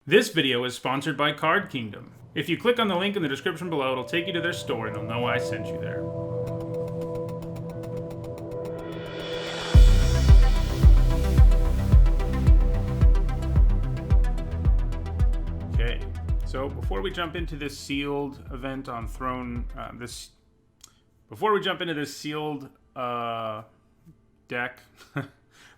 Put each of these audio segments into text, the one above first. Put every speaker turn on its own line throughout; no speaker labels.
This video is sponsored by Card Kingdom. If you click on the link in the description below, it'll take you to their store and they'll know I sent you there. Okay, so before we jump into this sealed event on Throne, before we jump into this sealed deck,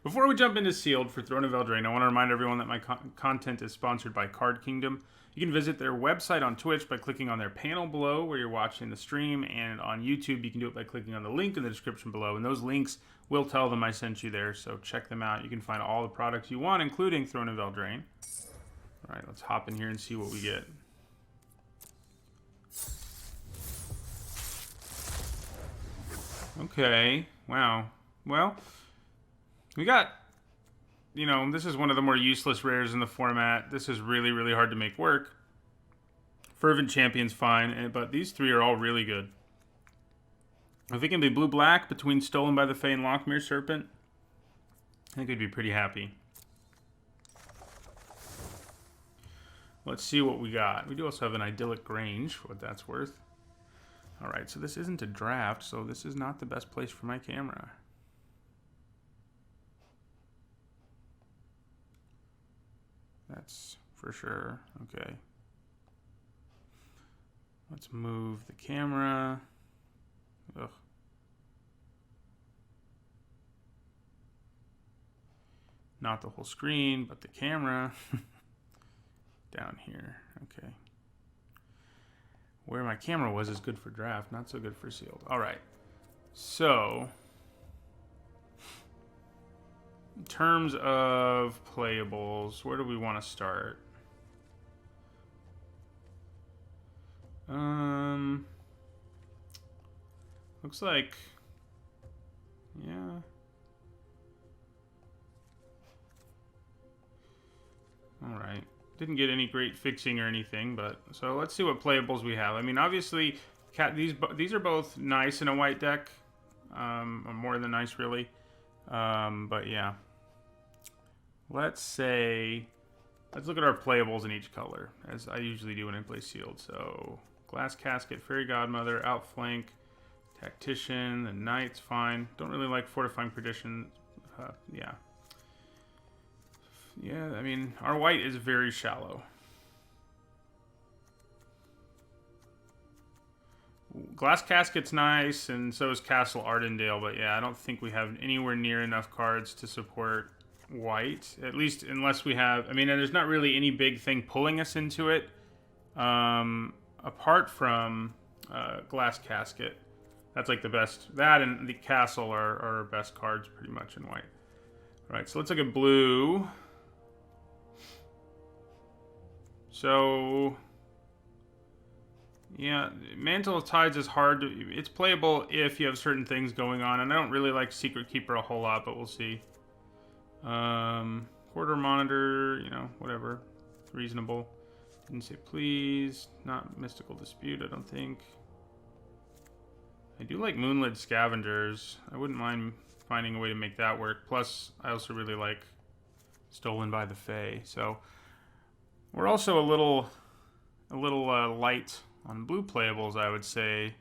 before we jump into sealed for Throne of Eldraine, I want to remind everyone that my content is sponsored by Card Kingdom. You can visit their website on Twitch by clicking on their panel below where you're watching the stream, and on YouTube you can do it by clicking on the link in the description below, and those links will tell them I sent you there, so check them out. You can find all the products you want, including Throne of Eldraine. Alright, let's hop in here and see what we get. Okay, wow. Well, we got, you know, this is one of the more useless rares in the format. This is really, really hard to make work. Fervent Champion's fine, but these three are all really good. If it can be blue-black between Stolen by the Fae and Lochmere Serpent, I think we'd be pretty happy. Let's see what we got. We do also have an Idyllic Grange, for what that's worth. Alright, so this isn't a draft, so this is not the best place for my camera. That's for sure. Okay. Let's move the camera. Ugh. Not the whole screen, but the camera. Down here. Okay. Where my camera was is good for draft, not so good for sealed. Alright. So, in terms of playables, where do we want to start? Looks like, yeah. Alright. Didn't get any great fixing or anything, but so let's see what playables we have. I mean, obviously, these are both nice in a white deck, more than nice, really. But yeah, let's look at our playables in each color, as I usually do when I play sealed. So Glass Casket, Fairy Godmother, Outflank, Tactician, the Knight's fine. Don't really like Fortifying Perdition. Yeah. Yeah, I mean, our white is very shallow. Glass Casket's nice, and so is Castle Ardendael, but yeah, I don't think we have anywhere near enough cards to support white. At least, unless we have... I mean, there's not really any big thing pulling us into it, apart from Glass Casket. That's like the best... That and the Castle are our best cards, pretty much, in white. All right, so let's look at blue. So, yeah, Mantle of Tides is hard to... It's playable if you have certain things going on, and I don't really like Secret Keeper a whole lot, but we'll see. Quarter Monitor, you know, whatever. Reasonable. Didn't say please. Not Mystical Dispute, I don't think. I do like Moonlit Scavengers. I wouldn't mind finding a way to make that work. Plus, I also really like Stolen by the Fae, so... We're also a little light on blue playables, I would say.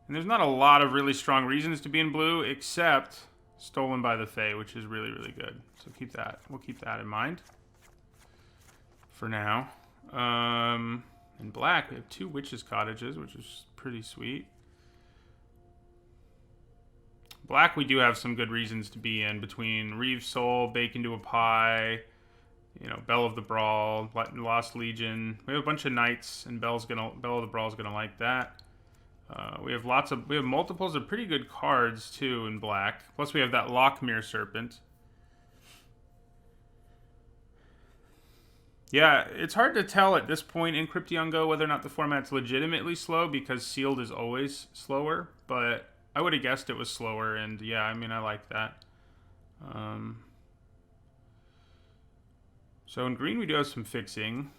And there's not a lot of really strong reasons to be in blue, except Stolen by the Fae, which is really, really good. So keep that. We'll keep that in mind for now. In black, we have 2 Witches' Cottages, which is pretty sweet. Black, we do have some good reasons to be in, between Reeve Soul, Bake into a Pie... You know, Bell of the Brawl, Lost Legion. We have a bunch of knights, and Bell of the Brawl is gonna like that. We have multiples of pretty good cards too in black. Plus, we have that Lochmere Serpent. Yeah, it's hard to tell at this point in Cryption Go whether or not the format's legitimately slow, because sealed is always slower. But I would have guessed it was slower, and yeah, I mean, I like that. So in green, we do have some fixing.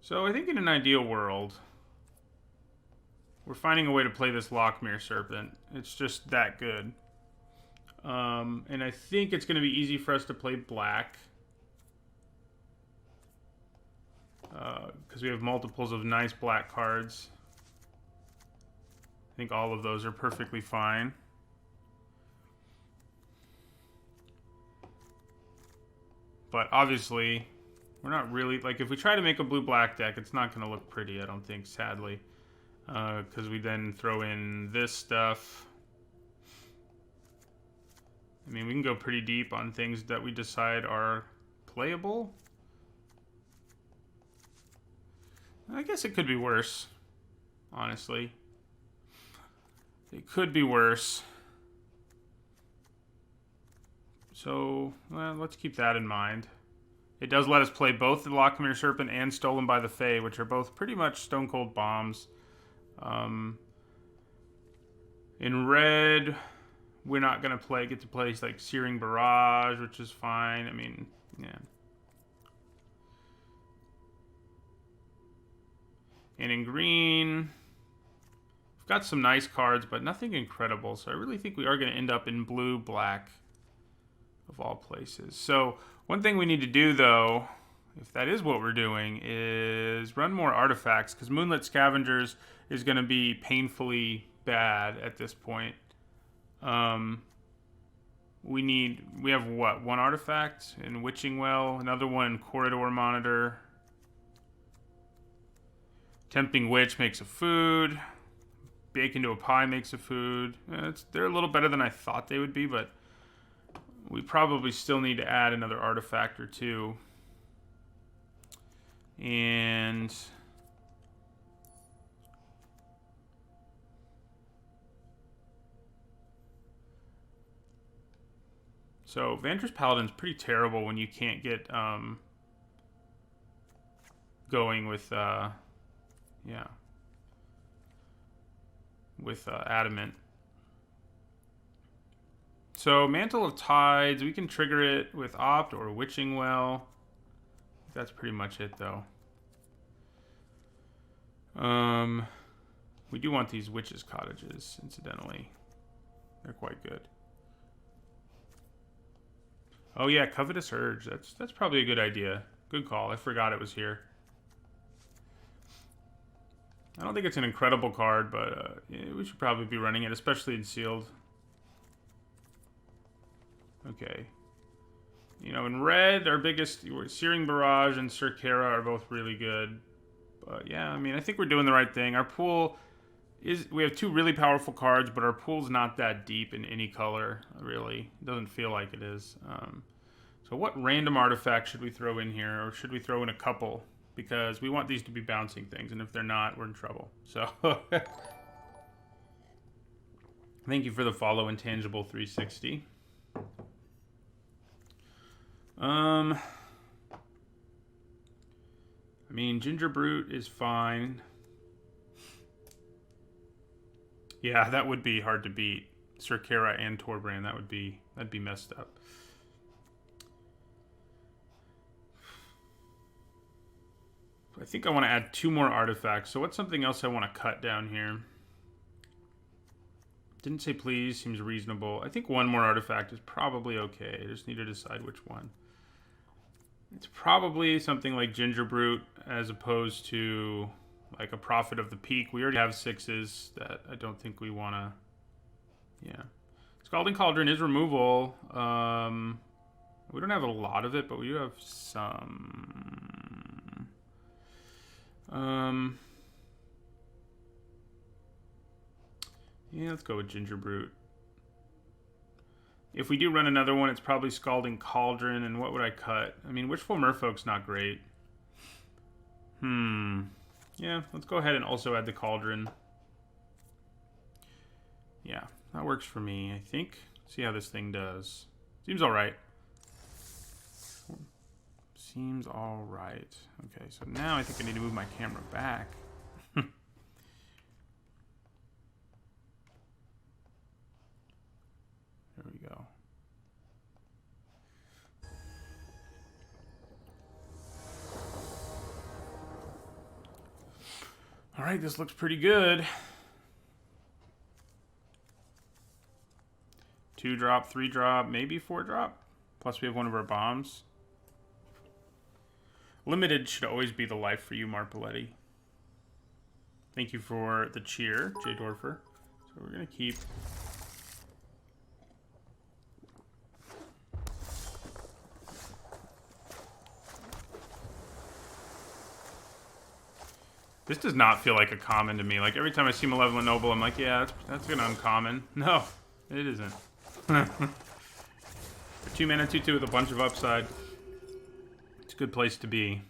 So I think in an ideal world, we're finding a way to play this Lochmere Serpent. It's just that good. And I think it's going to be easy for us to play black. Because we have multiples of nice black cards. I think all of those are perfectly fine. But obviously, we're not really... Like, if we try to make a blue-black deck, it's not going to look pretty, I don't think, sadly. Because we then throw in this stuff. I mean, we can go pretty deep on things that we decide are playable. I guess it could be worse, honestly. It could be worse. So, well, let's keep that in mind. It does let us play both the Lochmere Serpent and Stolen by the Fae, which are both pretty much Stone Cold Bombs. In red, we're not going to get to play like Searing Barrage, which is fine. I mean, yeah. And in green, we've got some nice cards, but nothing incredible. So I really think we are going to end up in blue-black of all places. So one thing we need to do, though, if that is what we're doing, is run more artifacts, because Moonlit Scavengers is going to be painfully bad at this point. We have what? One artifact in Witching Well, another one in Corridor Monitor. Tempting Witch makes a food. Bake into a Pie makes a food. They're a little better than I thought they would be, but we probably still need to add another artifact or two. And so Vantress Paladin's pretty terrible when you can't get going with Adamant. So Mantle of Tides, we can trigger it with Opt or Witching Well. That's pretty much it, though. We do want these Witches' Cottages, incidentally. They're quite good. Oh yeah, Covetous Urge. That's probably a good idea. Good call. I forgot it was here. I don't think it's an incredible card, but yeah, we should probably be running it, especially in sealed. Okay. You know, in red, our biggest Searing Barrage and Circara are both really good. But yeah, I mean, I think we're doing the right thing. Our pool is... We have two really powerful cards, but our pool's not that deep in any color, really. It doesn't feel like it is. So what random artifact should we throw in here? Or should we throw in a couple? Because we want these to be bouncing things, and if they're not, we're in trouble. So... Thank you for the follow, Intangible 360. I mean, Ginger Brute is fine. Yeah, that would be hard to beat. Circara and Torbrand, that'd be messed up. I think I want to add two more artifacts. So what's something else I want to cut down here? Didn't say please, seems reasonable. I think one more artifact is probably okay. I just need to decide which one. It's probably something like Ginger Brute as opposed to like a Prophet of the Peak. We already have 6s that I don't think we want to... Yeah. Scalding Cauldron is removal. We don't have a lot of it, but we do have some. Yeah, let's go with Ginger Brute. If we do run another one, it's probably Scalding Cauldron, and what would I cut? I mean, Wishful Merfolk's not great. Yeah, let's go ahead and also add the Cauldron. Yeah, that works for me, I think. See how this thing does. Seems alright. Seems alright. Okay, so now I think I need to move my camera back. There we go. All right, this looks pretty good. 2-drop, 3-drop, maybe 4-drop. Plus we have one of our bombs. Limited should always be the life for you, Marpoletti. Thank you for the cheer, Jay Dorfer. So we're going to keep... This does not feel like a common to me. Like, every time I see Malevolent Noble, I'm like, yeah, that's an uncommon. No, it isn't. For 2 mana, 2/2 with a bunch of upside. It's a good place to be.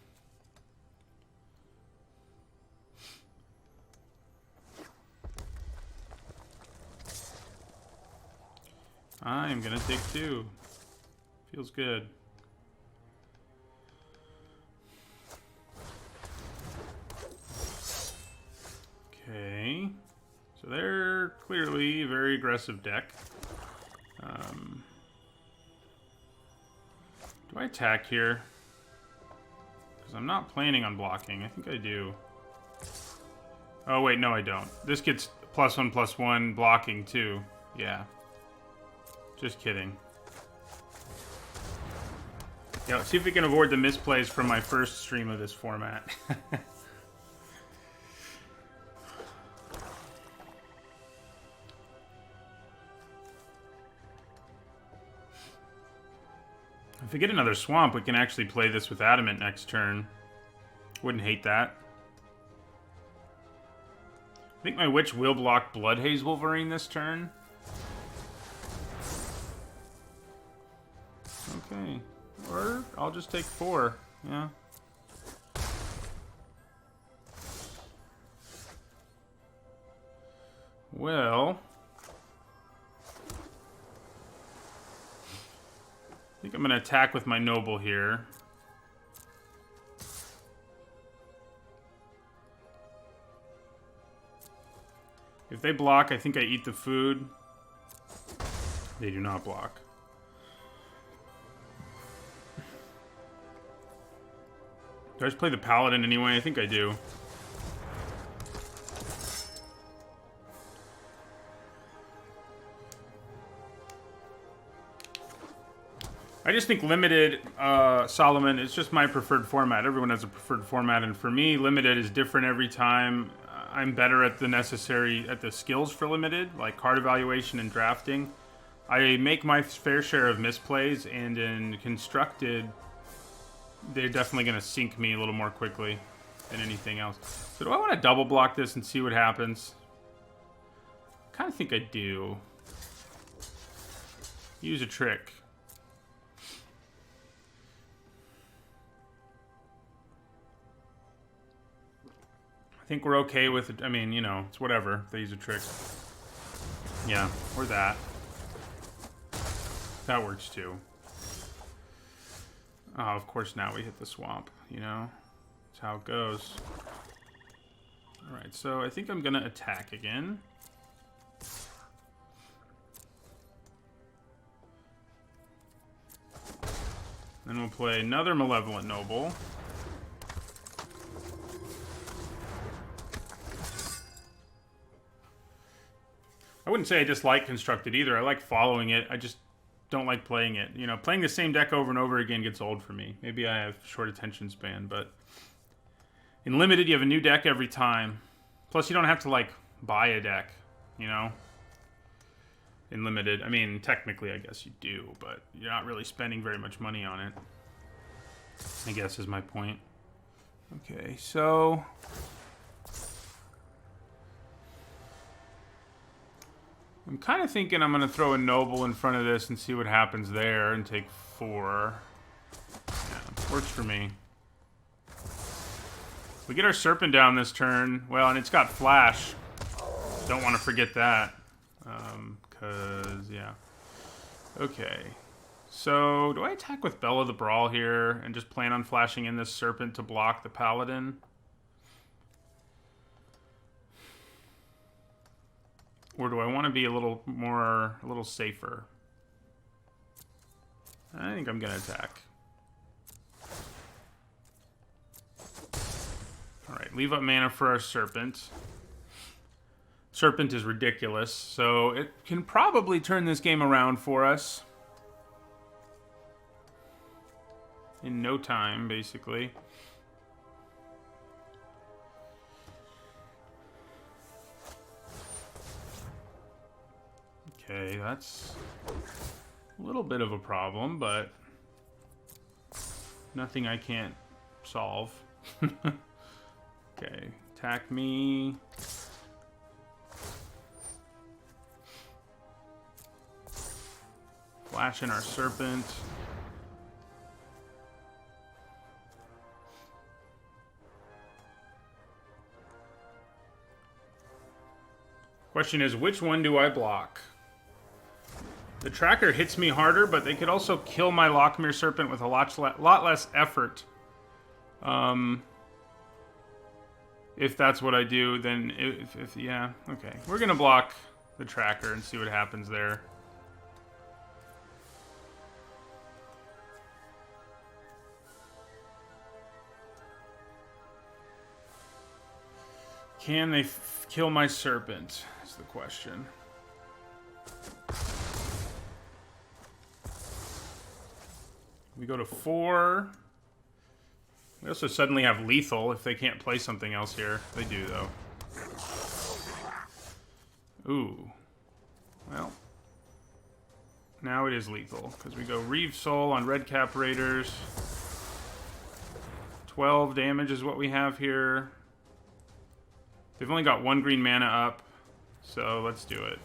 I'm gonna take 2. Feels good. Okay. So they're clearly a very aggressive deck. Do I attack here? Because I'm not planning on blocking. I think I do. Oh, wait, no, I don't. This gets +1/+1 blocking, too. Yeah. Just kidding. Yeah, let's see if we can avoid the misplays from my first stream of this format. If we get another swamp, we can actually play this with Adamant next turn. Wouldn't hate that. I think my Witch will block Bloodhaze Wolverine this turn. Okay. Or I'll just take 4. Yeah. Well... I think I'm going to attack with my Noble here. If they block, I think I eat the food. They do not block. Do I just play the Paladin anyway? I think I do. I just think Limited, Solomon, it's just my preferred format. Everyone has a preferred format, and for me, Limited is different every time. I'm better at the skills for Limited, like card evaluation and drafting. I make my fair share of misplays, and in Constructed, they're definitely going to sink me a little more quickly than anything else. So do I want to double block this and see what happens? I kind of think I do. Use a trick. I think we're okay with it. I mean, you know, it's whatever. They use a trick. Yeah, or that. That works too. Oh, of course now we hit the swamp, you know? That's how it goes. Alright, so I think I'm gonna attack again. Then we'll play another Malevolent Noble. I wouldn't say I dislike Constructed either. I like following it. I just don't like playing it. You know, playing the same deck over and over again gets old for me. Maybe I have short attention span, but in Limited, you have a new deck every time. Plus, you don't have to, like, buy a deck, you know? In Limited. I mean, technically, I guess you do, but you're not really spending very much money on it, I guess is my point. Okay, so... I'm kind of thinking I'm going to throw a Noble in front of this and see what happens there and take 4. Yeah, works for me. We get our Serpent down this turn. Well, and it's got Flash. Don't want to forget that. Because, yeah. Okay. So, do I attack with Bella the Brawl here and just plan on flashing in this Serpent to block the Paladin? Or do I want to be a little safer? I think I'm going to attack. Alright, leave up mana for our Serpent. Serpent is ridiculous, so it can probably turn this game around for us. In no time, basically. Okay, that's a little bit of a problem, but nothing I can't solve. Okay, attack me. Flash in our Serpent. Question is, which one do I block? The tracker hits me harder, but they could also kill my Lochmere Serpent with a lot less effort. If that's what I do, then yeah, okay. We're gonna block the tracker and see what happens there. Can they kill my Serpent? Is the question. We go to 4. We also suddenly have lethal if they can't play something else here. They do, though. Ooh. Well. Now it is lethal, because we go Reeve Soul on Red Cap Raiders. 12 damage is what we have here. They've only got 1 green mana up, so let's do it.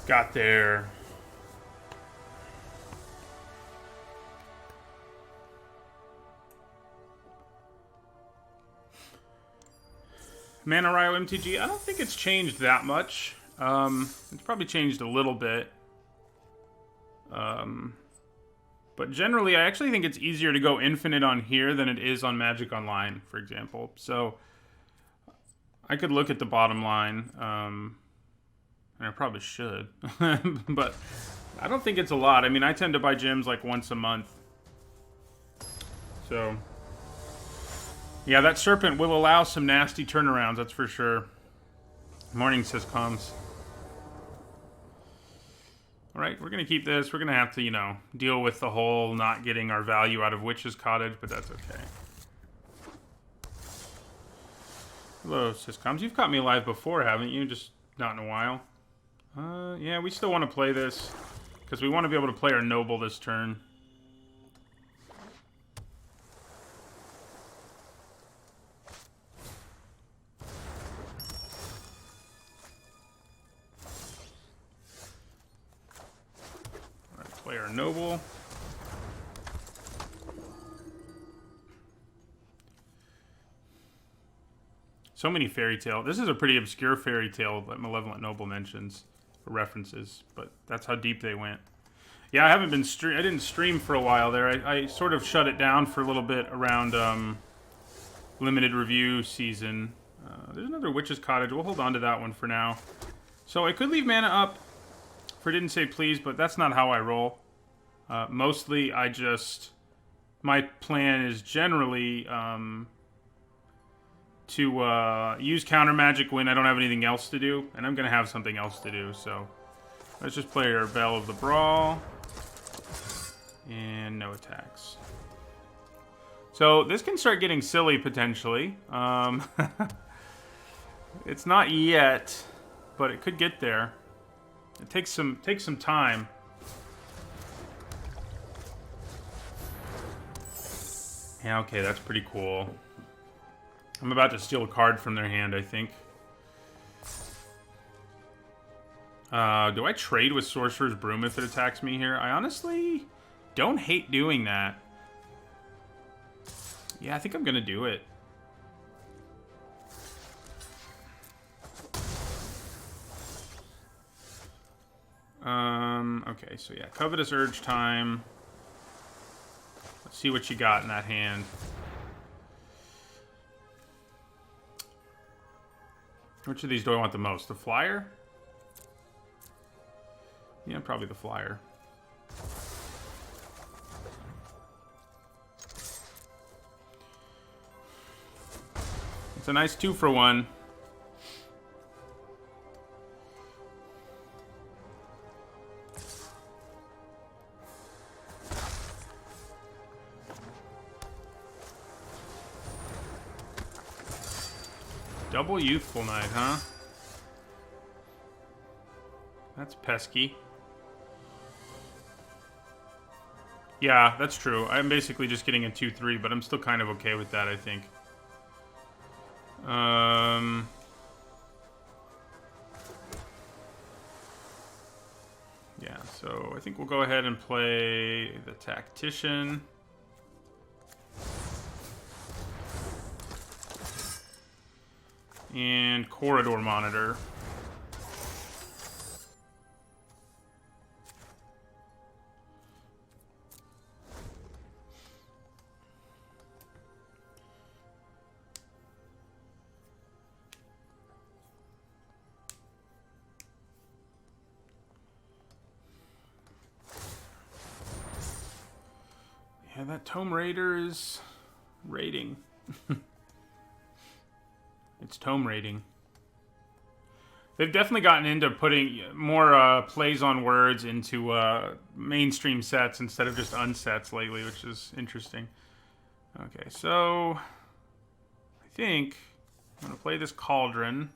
Got there. Mana Ryo MTG, I don't think it's changed that much. It's probably changed a little bit. But generally, I actually think it's easier to go infinite on here than it is on Magic Online, for example. So, I could look at the bottom line. And I probably should. But I don't think it's a lot. I mean, I tend to buy gems like once a month. So, yeah, that Serpent will allow some nasty turnarounds, that's for sure. Morning, Syscoms. Alright, we're going to keep this. We're going to have to, you know, deal with the whole not getting our value out of Witch's Cottage, but that's okay. Hello, Syscoms. You've caught me live before, haven't you? Just not in a while. Yeah, we still want to play this, because we want to be able to play our Noble this turn. Alright, play our Noble. So many fairy tale. This is a pretty obscure fairy tale that Malevolent Noble mentions. References, but that's how deep they went. Yeah, I haven't been I didn't stream for a while there. I sort of shut it down for a little bit around limited review season. There's another Witch's Cottage. We'll hold on to that one for now. So I could leave mana up for Didn't Say Please, but that's not how I roll. Mostly my plan is generally to use counter magic when I don't have anything else to do, and I'm going to have something else to do, so let's just play our Bell of the Brawl, and no attacks. So this can start getting silly, potentially. It's not yet, but it could get there. It takes some time. Yeah, okay, that's pretty cool. I'm about to steal a card from their hand, I think. Do I trade with Sorcerer's Broom if it attacks me here? I honestly don't hate doing that. Yeah, I think I'm gonna do it. Okay, so yeah, Covetous Urge time. Let's see what you got in that hand. Which of these do I want the most? The Flyer? Yeah, probably the flyer. It's a nice 2-for-1. Double Youthful Knight, huh? That's pesky. Yeah, that's true. I'm basically just getting a 2-3, but I'm still kind of okay with that, I think. Yeah, so I think we'll go ahead and play the Tactician. And Corridor Monitor. Yeah, that Tome Raider is raiding. It's Tome raiding. They've definitely gotten into putting more plays on words into mainstream sets instead of just unsets lately, which is interesting. Okay, so I think I'm going to play this Cauldron.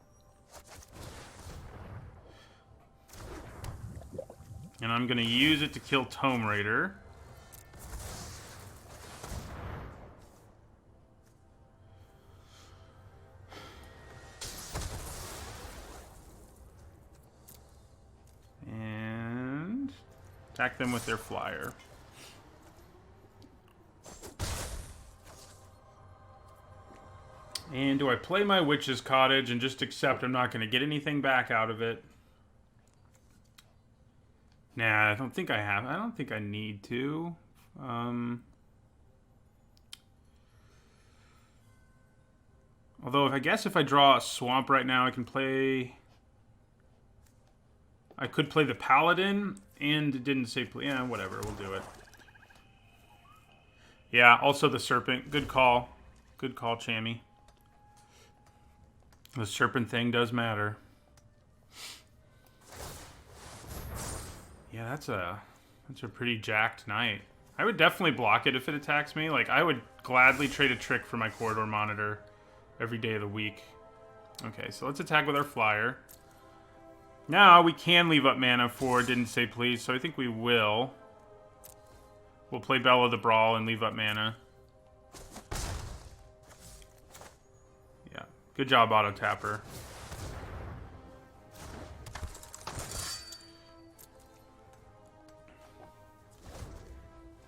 And I'm going to use it to kill Tome Raider. And attack them with their flyer. And do I play my Witch's Cottage and just accept I'm not going to get anything back out of it? Nah, I don't think I have. I don't think I need to. Although, I guess if I draw a Swamp right now, I can play... I could play the Paladin, and it didn't say... Yeah, whatever, we'll do it. Yeah, also the Serpent. Good call. Good call, Chammy. The Serpent thing does matter. Yeah, that's a pretty jacked knight. I would definitely block it if it attacks me. Like, I would gladly trade a trick for my Corridor Monitor every day of the week. Okay, so let's attack with our flyer. Now, we can leave up mana for Didn't Say Please, so I think we will. We'll play Bella the Brawl and leave up mana. Yeah, good job, Auto Tapper.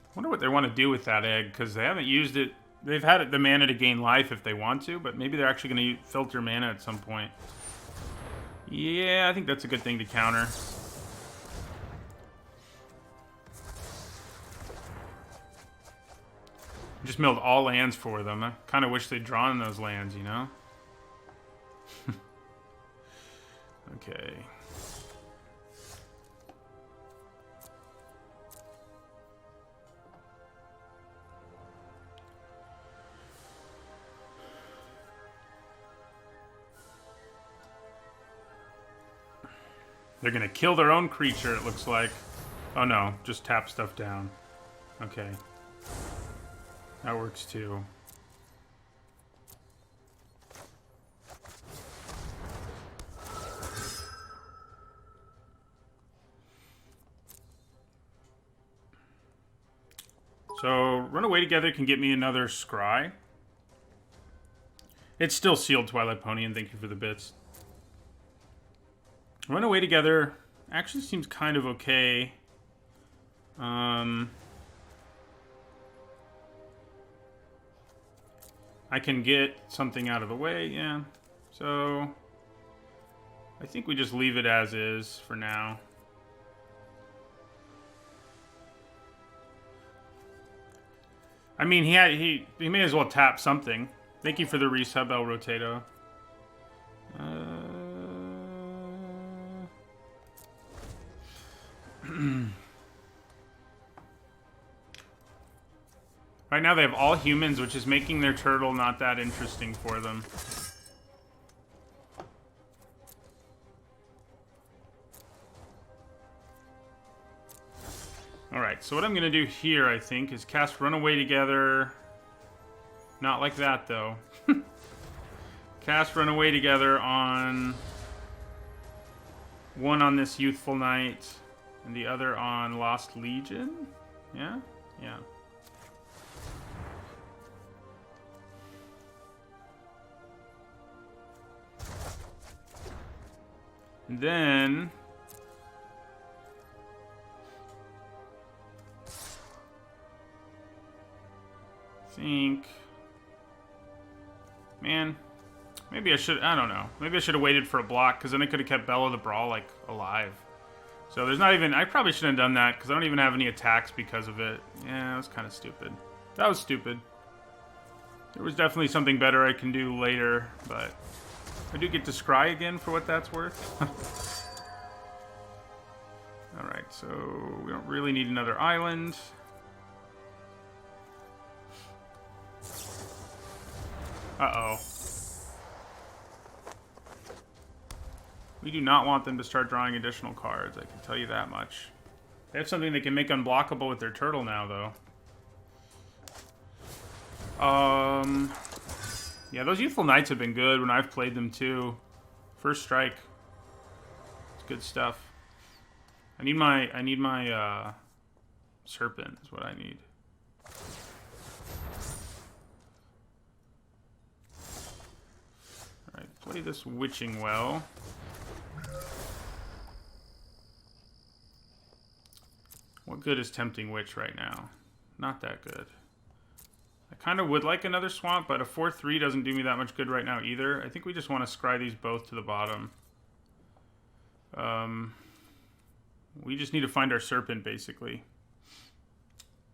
I wonder what they want to do with that egg, because they haven't used it. They've had the mana to gain life if they want to, but maybe they're actually going to filter mana at some point. Yeah, I think that's a good thing to counter. Just milled all lands for them. I kind of wish they'd drawn those lands, you know? Okay. They're gonna kill their own creature, it looks like. Oh no, just tap stuff down. Okay. That works too. So, Runaway Together can get me another Scry. It's still sealed, Twilight Pony, and thank you for the bits. Runaway Together actually seems kind of okay. I can get something out of the way, yeah. So, I think we just leave it as is for now. I mean, he may as well tap something. Thank you for the resub, El Rotato. Right now they have all humans, which is making their turtle not that interesting for them. Alright, so what I'm going to do here, I think, is cast Runaway Together. Not like that, though. Cast Runaway Together on... one on this Youthful Knight, and the other on Lost Legion? Yeah? Yeah. And then... think... Man, maybe I should... I don't know. Maybe I should have waited for a block, because then I could have kept Bella the Brawl, like, alive. So there's not even... I probably shouldn't have done that, because I don't even have any attacks because of it. Yeah, that was kind of stupid. That was stupid. There was definitely something better I can do later, but... I do get to scry again for what that's worth. Alright, so we don't really need another island. Uh-oh. We do not want them to start drawing additional cards, I can tell you that much. They have something they can make unblockable with their turtle now, though. Yeah, those Youthful Knights have been good when I've played them, too. First strike. It's good stuff. I need my Serpent, is what I need. Alright, play this Witching Well. What good is Tempting Witch right now? Not that good. I kind of would like another Swamp, but a 4-3 doesn't do me that much good right now either. I think we just want to scry these both to the bottom. We just need to find our Serpent, basically.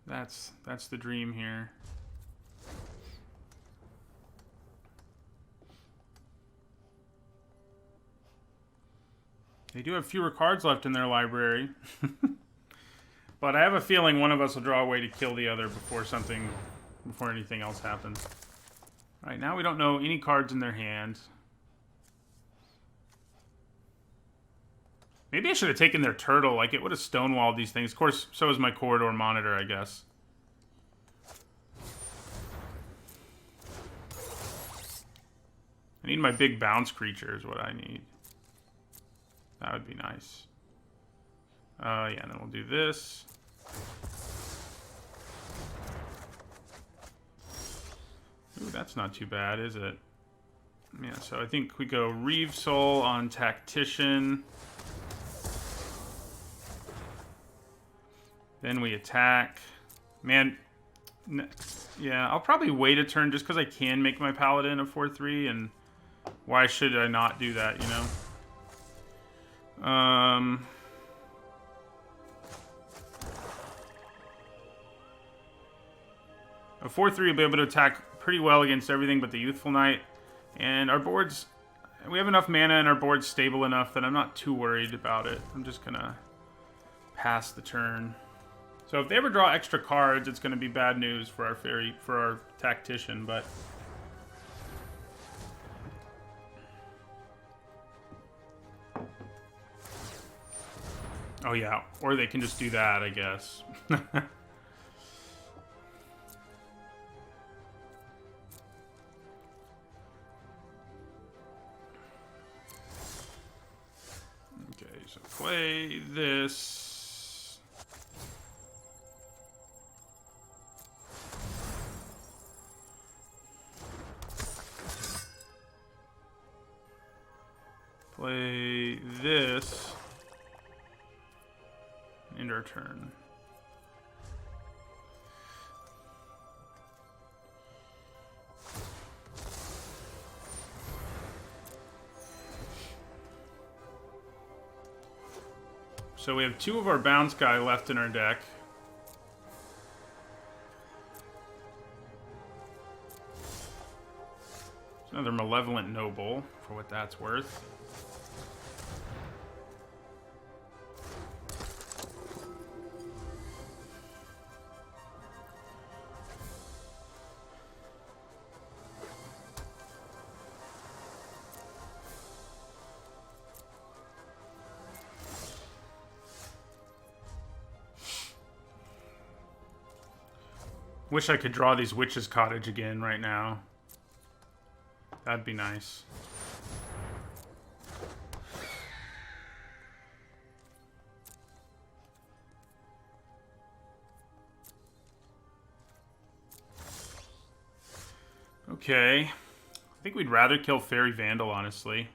That's the dream here. They do have fewer cards left in their library. But I have a feeling one of us will draw a way to kill the other before anything else happens. All right, now we don't know any cards in their hand. Maybe I should have taken their turtle. Like, it would have stonewalled these things. Of course, so is my corridor monitor, I guess. I need my big bounce creature is what I need. That would be nice. Yeah, and then we'll do this. Ooh, that's not too bad, is it? Yeah, so I think we go Reeve Soul on Tactician. Then we attack. Man, yeah, I'll probably wait a turn just because I can make my Paladin a 4-3, and why should I not do that, you know? A 4-3 will be able to attack pretty well against everything but the Youthful Knight. And our board's... we have enough mana and our board's stable enough that I'm not too worried about it. I'm just gonna pass the turn. So if they ever draw extra cards, it's gonna be bad news for our Tactician, but... oh yeah, or they can just do that, I guess. Okay, so play this. Play this. End our turn. So we have two of our bounce guy left in our deck. There's another Malevolent Noble, for what that's worth. Wish I could draw these Witch's Cottage again right now. That'd be nice. Okay. I think we'd rather kill Fairy Vandal, honestly.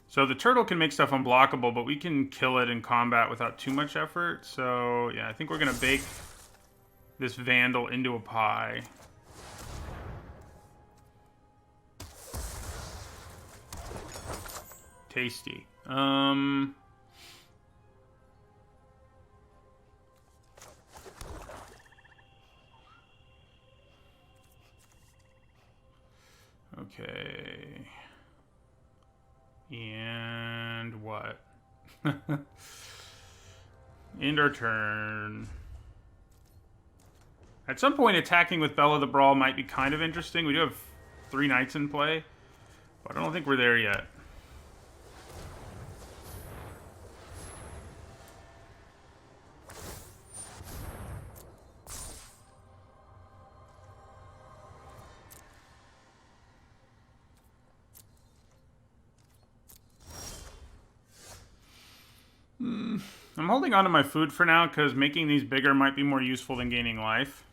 So the turtle can make stuff unblockable, but we can kill it in combat without too much effort. So, yeah, I think we're going to bake this Vandal into a pie. Tasty. Okay. And what? End our turn. At some point, attacking with Bella the Brawl might be kind of interesting. We do have 3 knights in play, but I don't think we're there yet. I'm holding on to my food for now because making these bigger might be more useful than gaining life.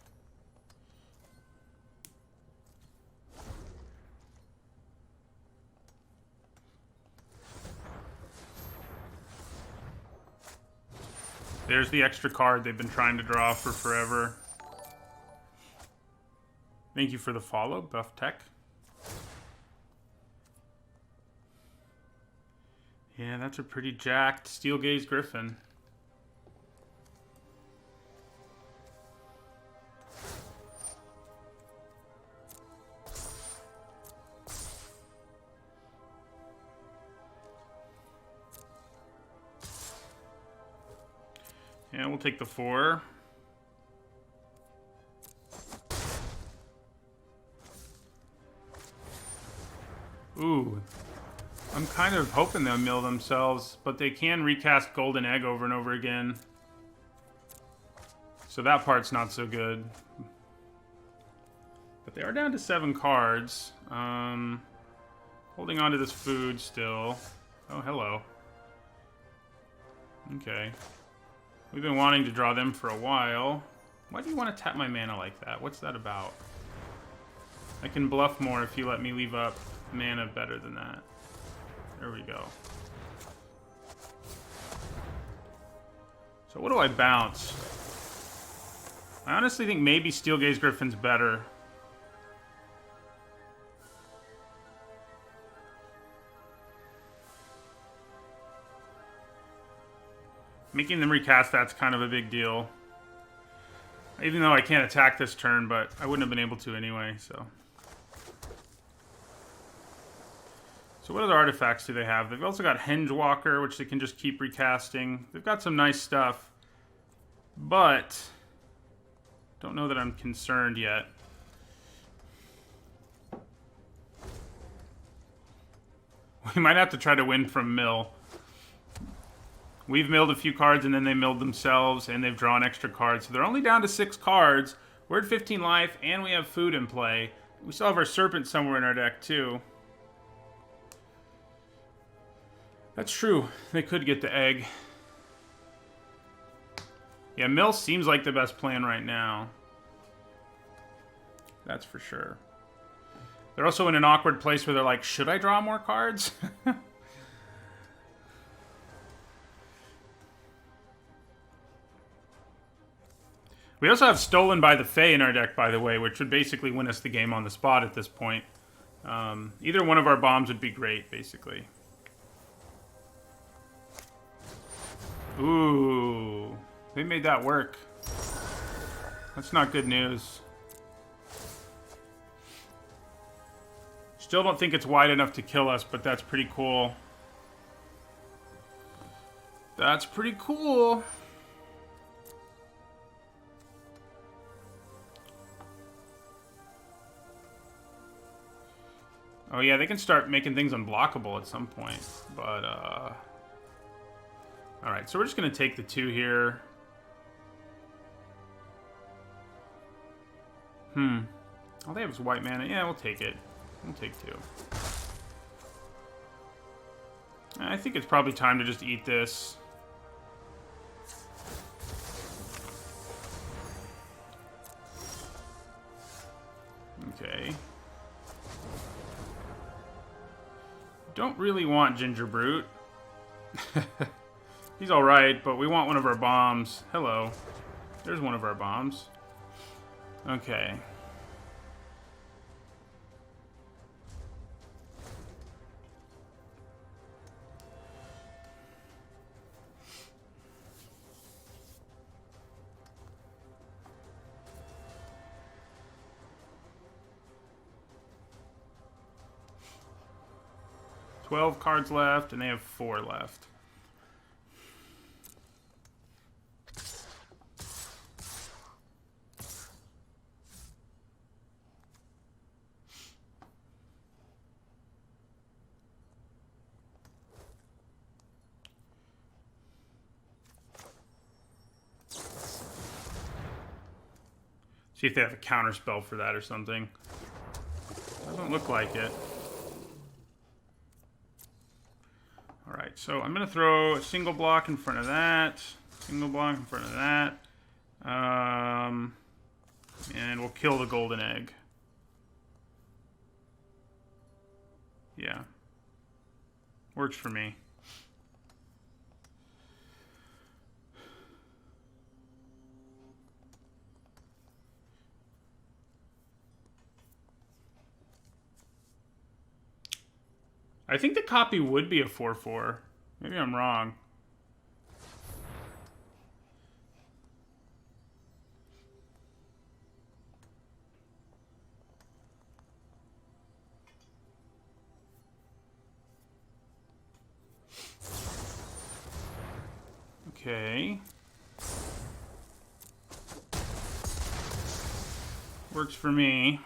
There's the extra card they've been trying to draw for forever. Thank you for the follow, Buff Tech. Yeah, that's a pretty jacked Steel Gaze Griffin. Yeah, we'll take the 4. Ooh. I'm kind of hoping they'll mill themselves, but they can recast Golden Egg over and over again. So that part's not so good. But they are down to 7 cards. Holding on to this food still. Oh, hello. Okay. We've been wanting to draw them for a while. Why do you want to tap my mana like that? What's that about? I can bluff more if you let me leave up mana better than that. There we go. So what do I bounce? I honestly think maybe Steel Gaze Griffin's better. Making them recast that's kind of a big deal. Even though I can't attack this turn, but I wouldn't have been able to anyway, so. So what other artifacts do they have? They've also got Hengewalker, which they can just keep recasting. They've got some nice stuff. But don't know that I'm concerned yet. We might have to try to win from mill. We've milled a few cards, and then they milled themselves, and they've drawn extra cards. So they're only down to 6 cards. We're at 15 life, and we have food in play. We still have our Serpent somewhere in our deck, too. That's true. They could get the egg. Yeah, mill seems like the best plan right now. That's for sure. They're also in an awkward place where they're like, should I draw more cards? We also have Stolen by the Fae in our deck, by the way, which would basically win us the game on the spot at this point. Either one of our bombs would be great, basically. Ooh, they made that work. That's not good news. Still don't think it's wide enough to kill us, but that's pretty cool. That's pretty cool. Oh yeah, they can start making things unblockable at some point, but alright, so we're just gonna take the 2 here. All they have is white mana. Yeah, we'll take it. We'll take 2. I think it's probably time to just eat this. Okay. Don't really want Ginger Brute. He's alright, but we want one of our bombs. Hello. There's one of our bombs. Okay. $12 cards left, and they have 4 left. See if they have a counter spell for that or something. Doesn't look like it. Alright, so I'm going to throw a single block in front of that. Single block in front of that. And we'll kill the golden egg. Yeah. Works for me. I think the copy would be a 4/4. Maybe I'm wrong. Okay. Works for me.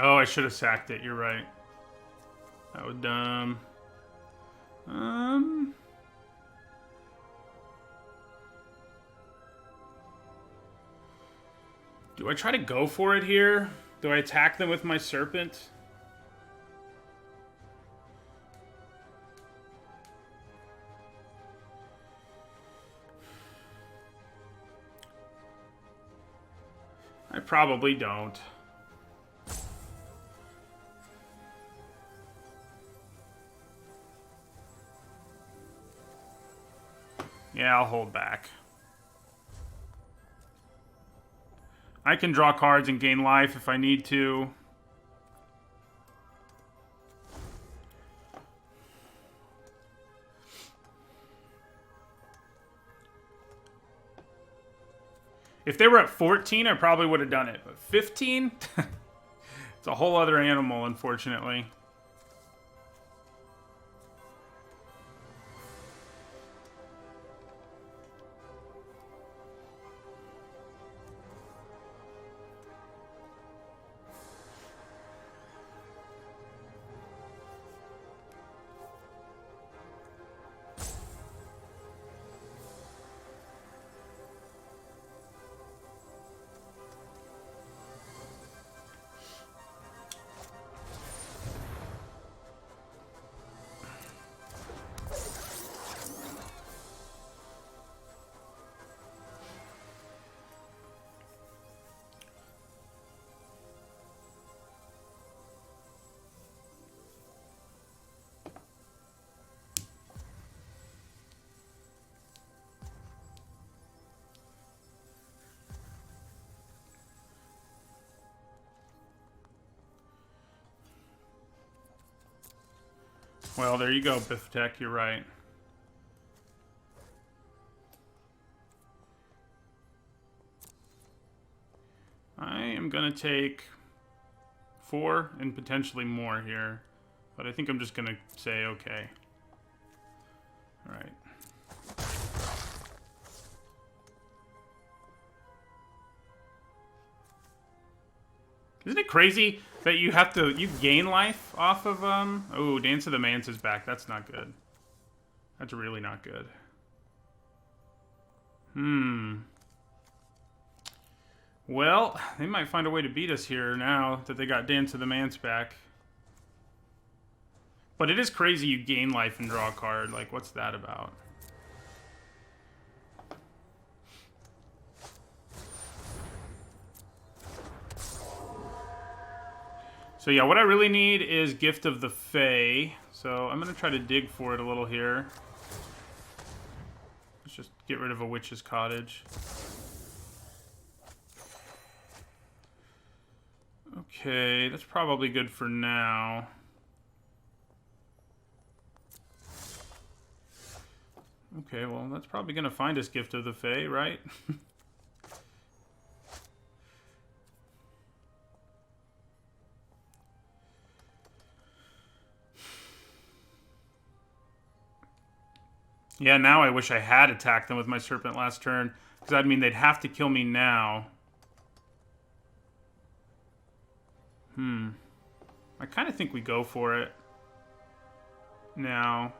Oh, I should have sacked it. You're right. That was dumb. Do I try to go for it here? Do I attack them with my serpent? I probably don't. Yeah, I'll hold back. I can draw cards and gain life if I need to. If they were at 14, I probably would have done it. But 15? It's a whole other animal, unfortunately. Well, there you go, Biff Tech. You're right. I am going to take 4 and potentially more here But I think I'm just going to say okay. All right. Isn't it crazy that you have to, you gain life off of, oh, Dance of the Mance is back. That's not good. That's really not good. Well, they might find a way to beat us here now that they got Dance of the Mance back. But it is crazy you gain life and draw a card. Like, what's that about? So yeah, what I really need is Gift of the Fae. So I'm going to try to dig for it a little here. Let's just get rid of a Witch's Cottage. Okay, that's probably good for now. Okay, well, that's probably going to find us Gift of the Fae, right? Yeah, now I wish I had attacked them with my Serpent last turn, because that'd mean they'd have to kill me now. I kind of think we go for it now.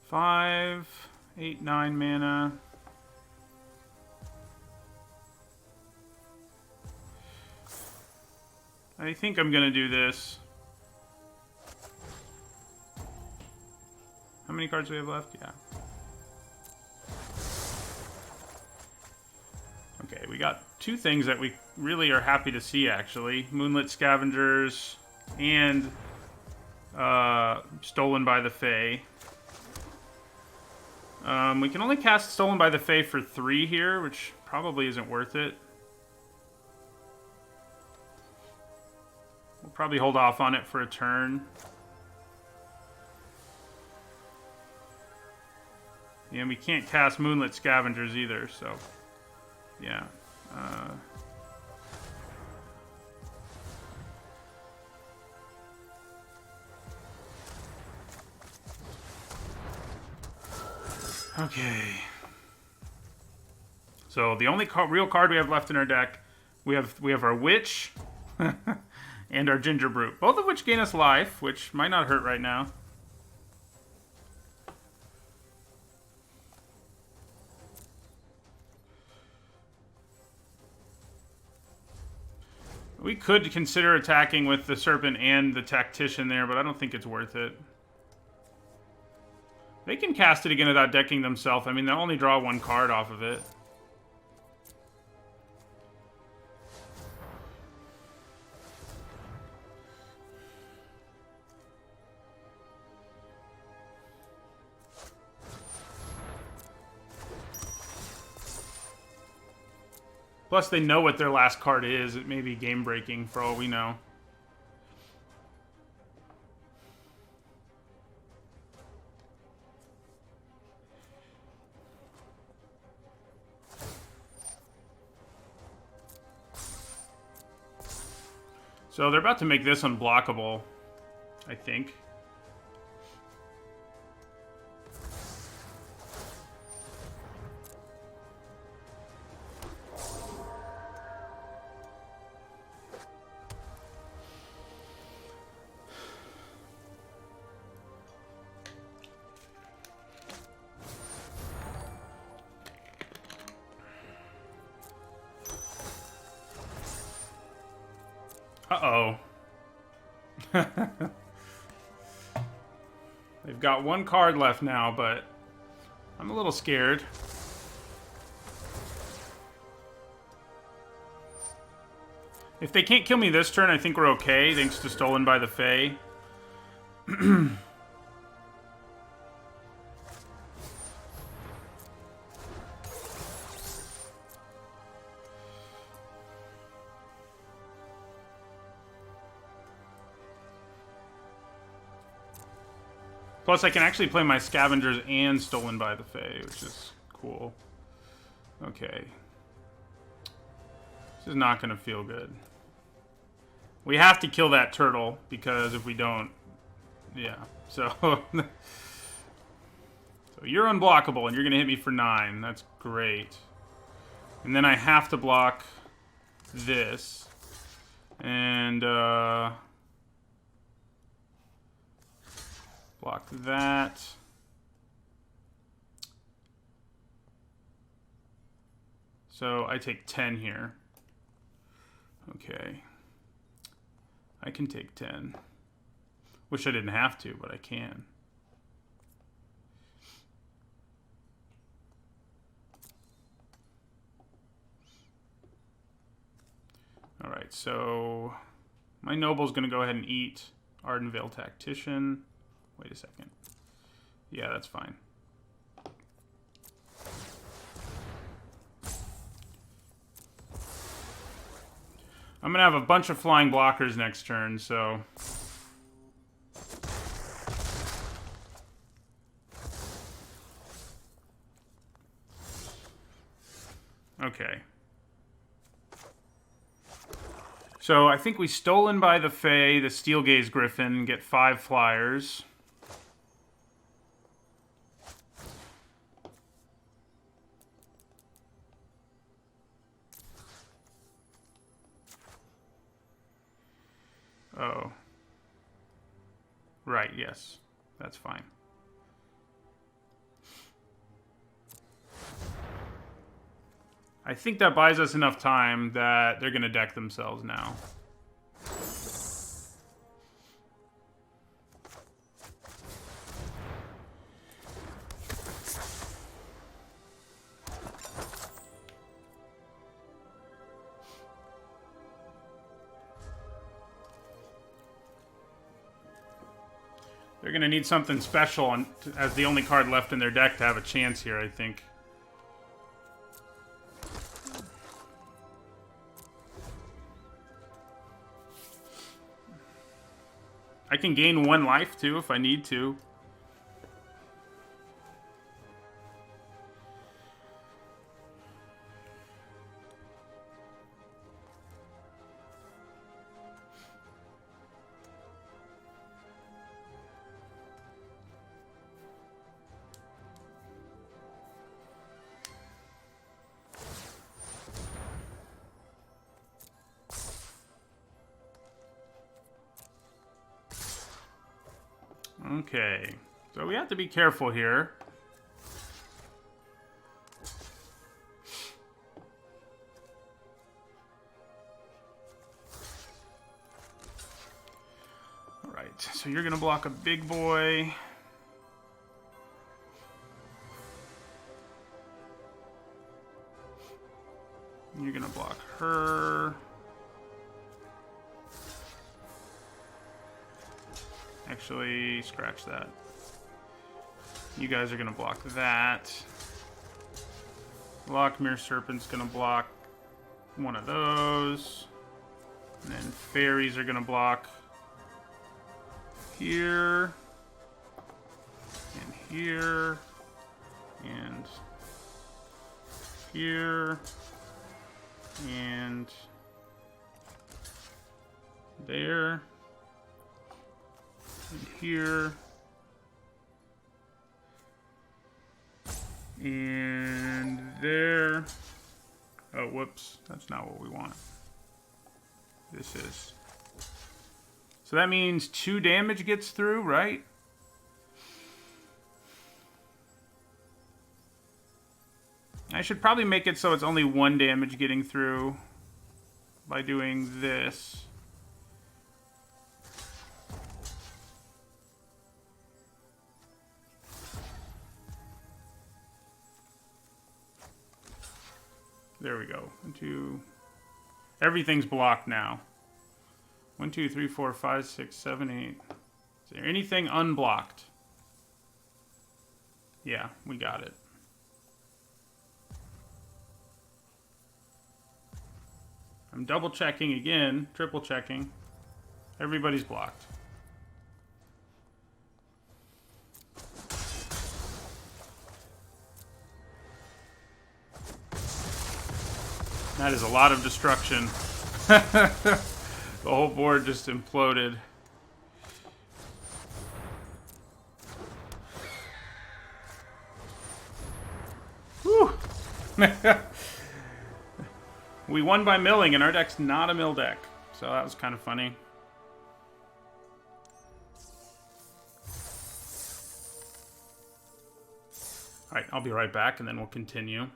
Five, 8, 9 mana. I think I'm gonna do this. How many cards do we have left? Yeah. Okay, we got two things that we really are happy to see, actually. Moonlit Scavengers and Stolen by the Fae. We can only cast Stolen by the Fae for 3 here, which probably isn't worth it. We'll probably hold off on it for a turn. And we can't cast Moonlit Scavengers either, so... yeah. Okay. So the only real card we have left in our deck, we have our Witch and our Ginger Brute, both of which gain us life, which might not hurt right now. We could consider attacking with the Serpent and the Tactician there, but I don't think it's worth it. They can cast it again without decking themselves. I mean, they'll only draw 1 card off of it. Plus, they know what their last card is. It may be game-breaking for all we know. So they're about to make this unblockable, I think. Uh-oh. They've got 1 card left now, but I'm a little scared. If they can't kill me this turn, I think we're okay, thanks to Stolen by the Fae. Plus, I can actually play my Scavengers and Stolen by the Fae, which is cool. Okay. This is not going to feel good. We have to kill that turtle, because if we don't... Yeah, so... so you're unblockable, and you're going to hit me for 9. That's great. And then I have to block this. And, block that. So I take 10 here. Okay. I can take 10. Wish I didn't have to, but I can. Alright, so my noble's going to go ahead and eat Ardenvale Tactician. Wait a second. Yeah, that's fine. I'm going to have a bunch of flying blockers next turn, so... Okay. So I think we Stolen by the Fae, the Steelgaze Griffin, get 5 flyers. Oh. Right, yes. That's fine. I think that buys us enough time that they're going to deck themselves now. They're going to need something special as the only card left in their deck to have a chance here, I think. I can gain 1 life, too, if I need to. Okay, so we have to be careful here. Alright, so you're gonna block a big boy. You're gonna block her. Actually, scratch that. You guys are going to block that. Lockmere Serpent's going to block one of those. And then fairies are going to block here. And here. And here. And there. And here. And there. Oh, whoops. That's not what we want. This is. So that means 2 damage gets through, right? I should probably make it so it's only 1 damage getting through by doing this. There we go. 1, 2. Everything's blocked now. 1, 2, 3, 4, 5, 6, 7, 8. Is there anything unblocked? Yeah, we got it. I'm double checking again, triple checking. Everybody's blocked. That is a lot of destruction. The whole board just imploded. Whew. We won by milling, and our deck's not a mill deck. So that was kind of funny. Alright, I'll be right back, and then we'll continue.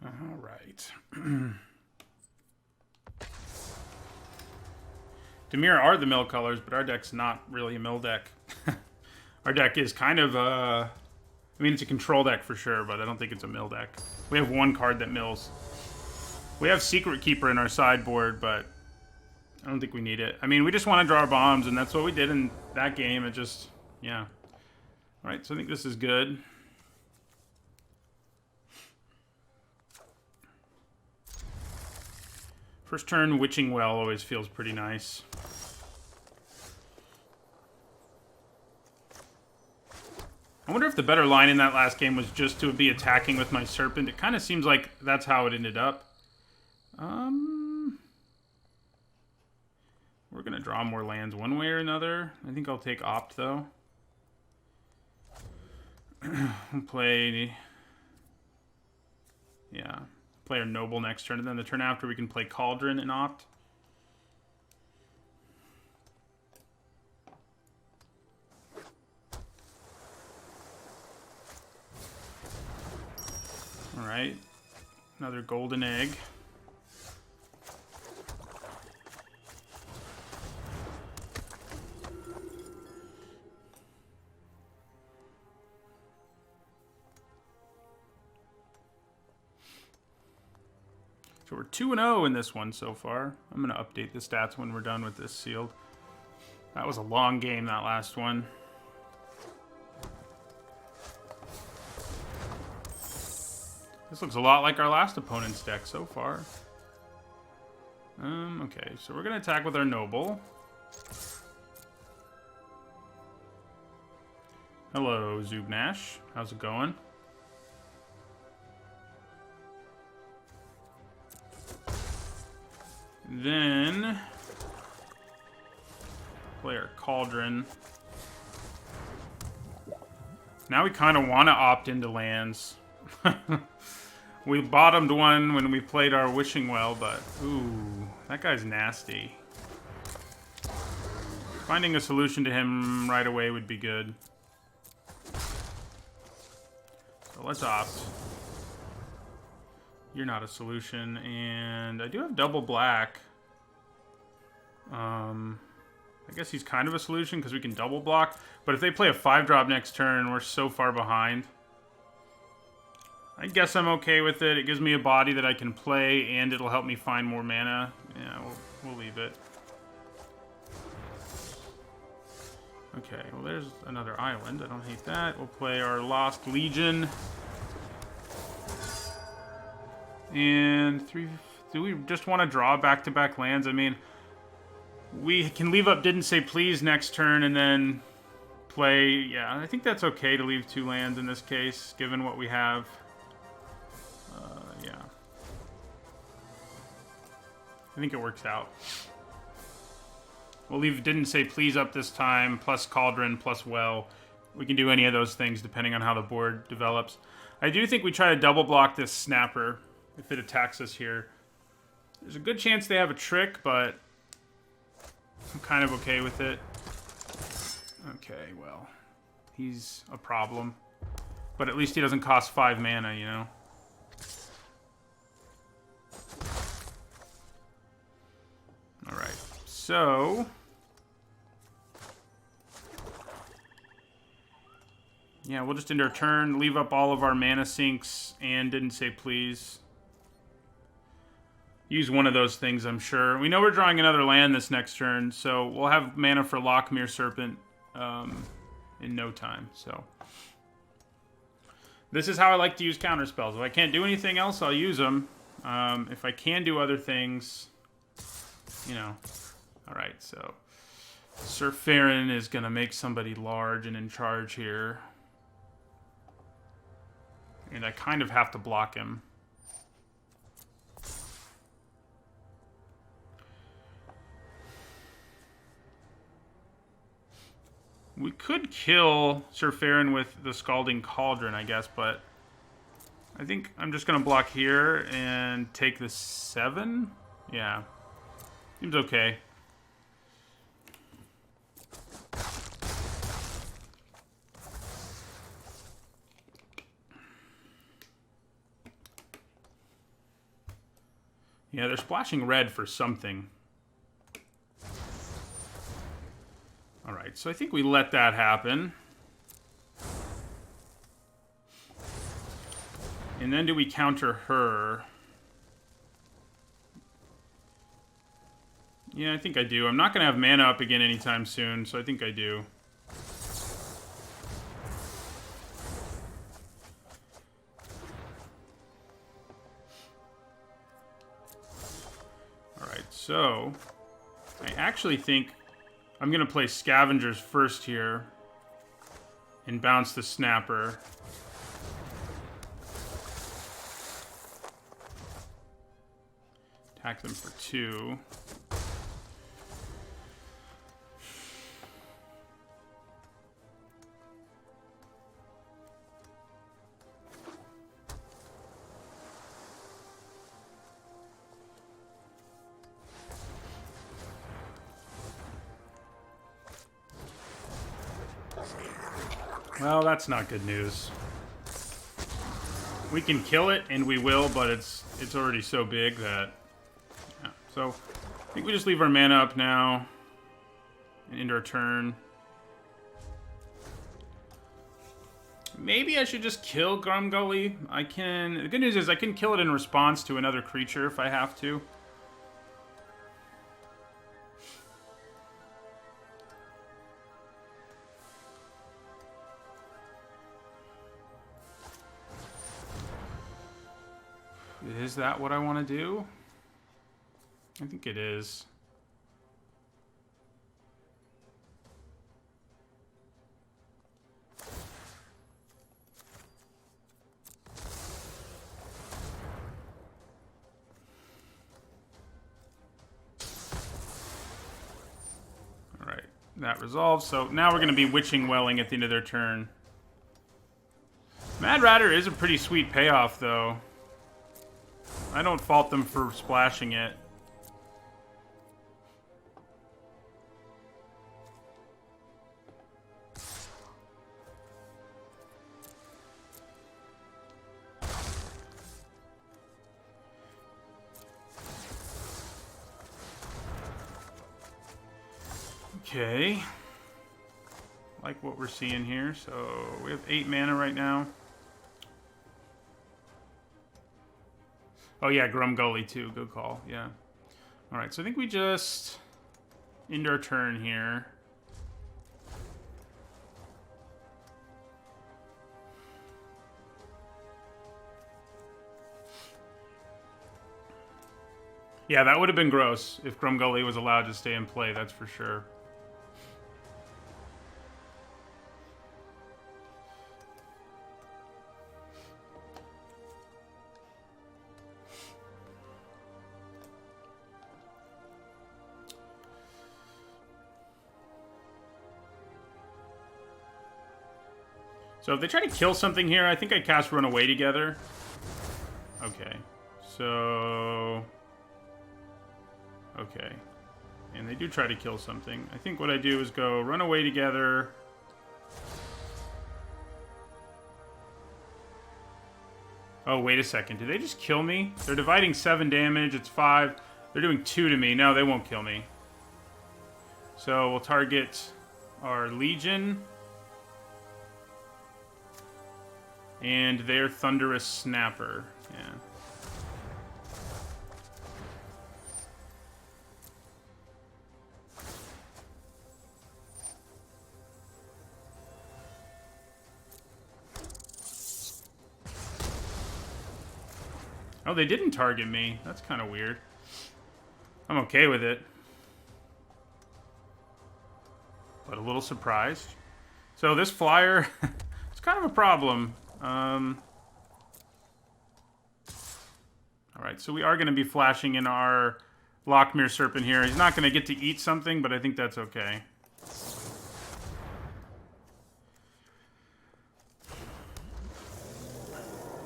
All right. Dimir are the mill colors, but our deck's not really a mill deck. Our deck is kind of I mean, it's a control deck for sure, but I don't think it's a mill deck. We have one card that mills. We have Secret Keeper in our sideboard, but I don't think we need it. I mean, we just want to draw our bombs, and that's what we did in that game. It just, yeah. All right, so I think this is good. First turn, Witching Well always feels pretty nice. I wonder if the better line in that last game was just to be attacking with my Serpent. It kind of seems like that's how it ended up. We're going to draw more lands one way or another. I think I'll take Opt, though. We'll play... Yeah. Play our Noble next turn, and then the turn after we can play Cauldron and Opt. Alright. Another Golden Egg. So we're 2-0 in this one so far. I'm going to update the stats when we're done with this sealed. That was a long game, that last one. This looks a lot like our last opponent's deck so far. Okay, so we're going to attack with our Noble. Hello, Zubnash. How's it going? Then play our Cauldron. Now we kind of want to opt into lands. We bottomed one when we played our Wishing Well, but ooh, that guy's nasty. Finding a solution to him right away would be good. So let's opt. You're not a solution, and I do have double black. I guess he's kind of a solution because we can double block, but if they play a 5-drop next turn, we're so far behind. I guess I'm okay with it. It gives me a body that I can play, and it'll help me find more mana. Yeah, we'll leave it. Okay, well there's another island. I don't hate that. We'll play our Lost Legion. And do we just want to draw back-to-back lands? I mean, we can leave up Didn't Say Please next turn and then play... Yeah, I think that's okay to leave 2 lands in this case, given what we have. Yeah. I think it works out. We'll leave Didn't Say Please up this time, plus Cauldron, plus Well. We can do any of those things depending on how the board develops. I do think we try to double block this Snapper if it attacks us here. There's a good chance they have a trick, but I'm kind of okay with it. Okay, well, he's a problem. But at least he doesn't cost 5 mana, you know? so... yeah, we'll just end our turn, leave up all of our mana sinks, and didn't say please. Use one of those things, I'm sure. We know we're drawing another land this next turn, so we'll have mana for Lockmere Serpent in no time, so... this is how I like to use counterspells. If I can't do anything else, I'll use them. If I can do other things, you know. Alright, so... Sir Farron is going to make somebody large and in charge here. And I kind of have to block him. We could kill Sir Farron with the Scalding Cauldron, I guess, but I think I'm just going to block here and take the 7. Yeah. Seems okay. Yeah, they're splashing red for something. Alright, so I think we let that happen. And then do we counter her? Yeah, I think I do. I'm not going to have mana up again anytime soon, so I think I do. Alright, so... I actually think... I'm going to play Scavengers first here. And bounce the Snapper. Attack them for 2. Well, that's not good news. We can kill it, and we will, but it's already so big that... yeah. So, I think we just leave our mana up now. And end our turn. Maybe I should just kill Grumgully. I can... the good news is I can kill it in response to another creature if I have to. Is that what I want to do? I think it is. Alright, that resolves. So now we're going to be Witching Welling at the end of their turn. Mad Ratter is a pretty sweet payoff, though. I don't fault them for splashing it. Okay. Like what we're seeing here. So we have 8 mana right now. Oh yeah, Grumgully too. Good call. Yeah. Alright, so I think we just end our turn here. Yeah, that would have been gross if Grumgully was allowed to stay in play, that's for sure. So if they try to kill something here, I think I cast Run Away together. Okay. So... okay. And they do try to kill something. I think what I do is go Run Away together. Oh, wait a second. Did they just kill me? They're dividing 7 damage. It's 5. They're doing 2 to me. No, they won't kill me. So we'll target our Legion and their Thunderous Snapper. Yeah. Oh, they didn't target me. That's kind of weird. I'm okay with it. But a little surprised. So this flyer, it's kind of a problem. Alright, so we are going to be flashing in our Lochmere Serpent here. He's not going to get to eat something, but I think that's okay.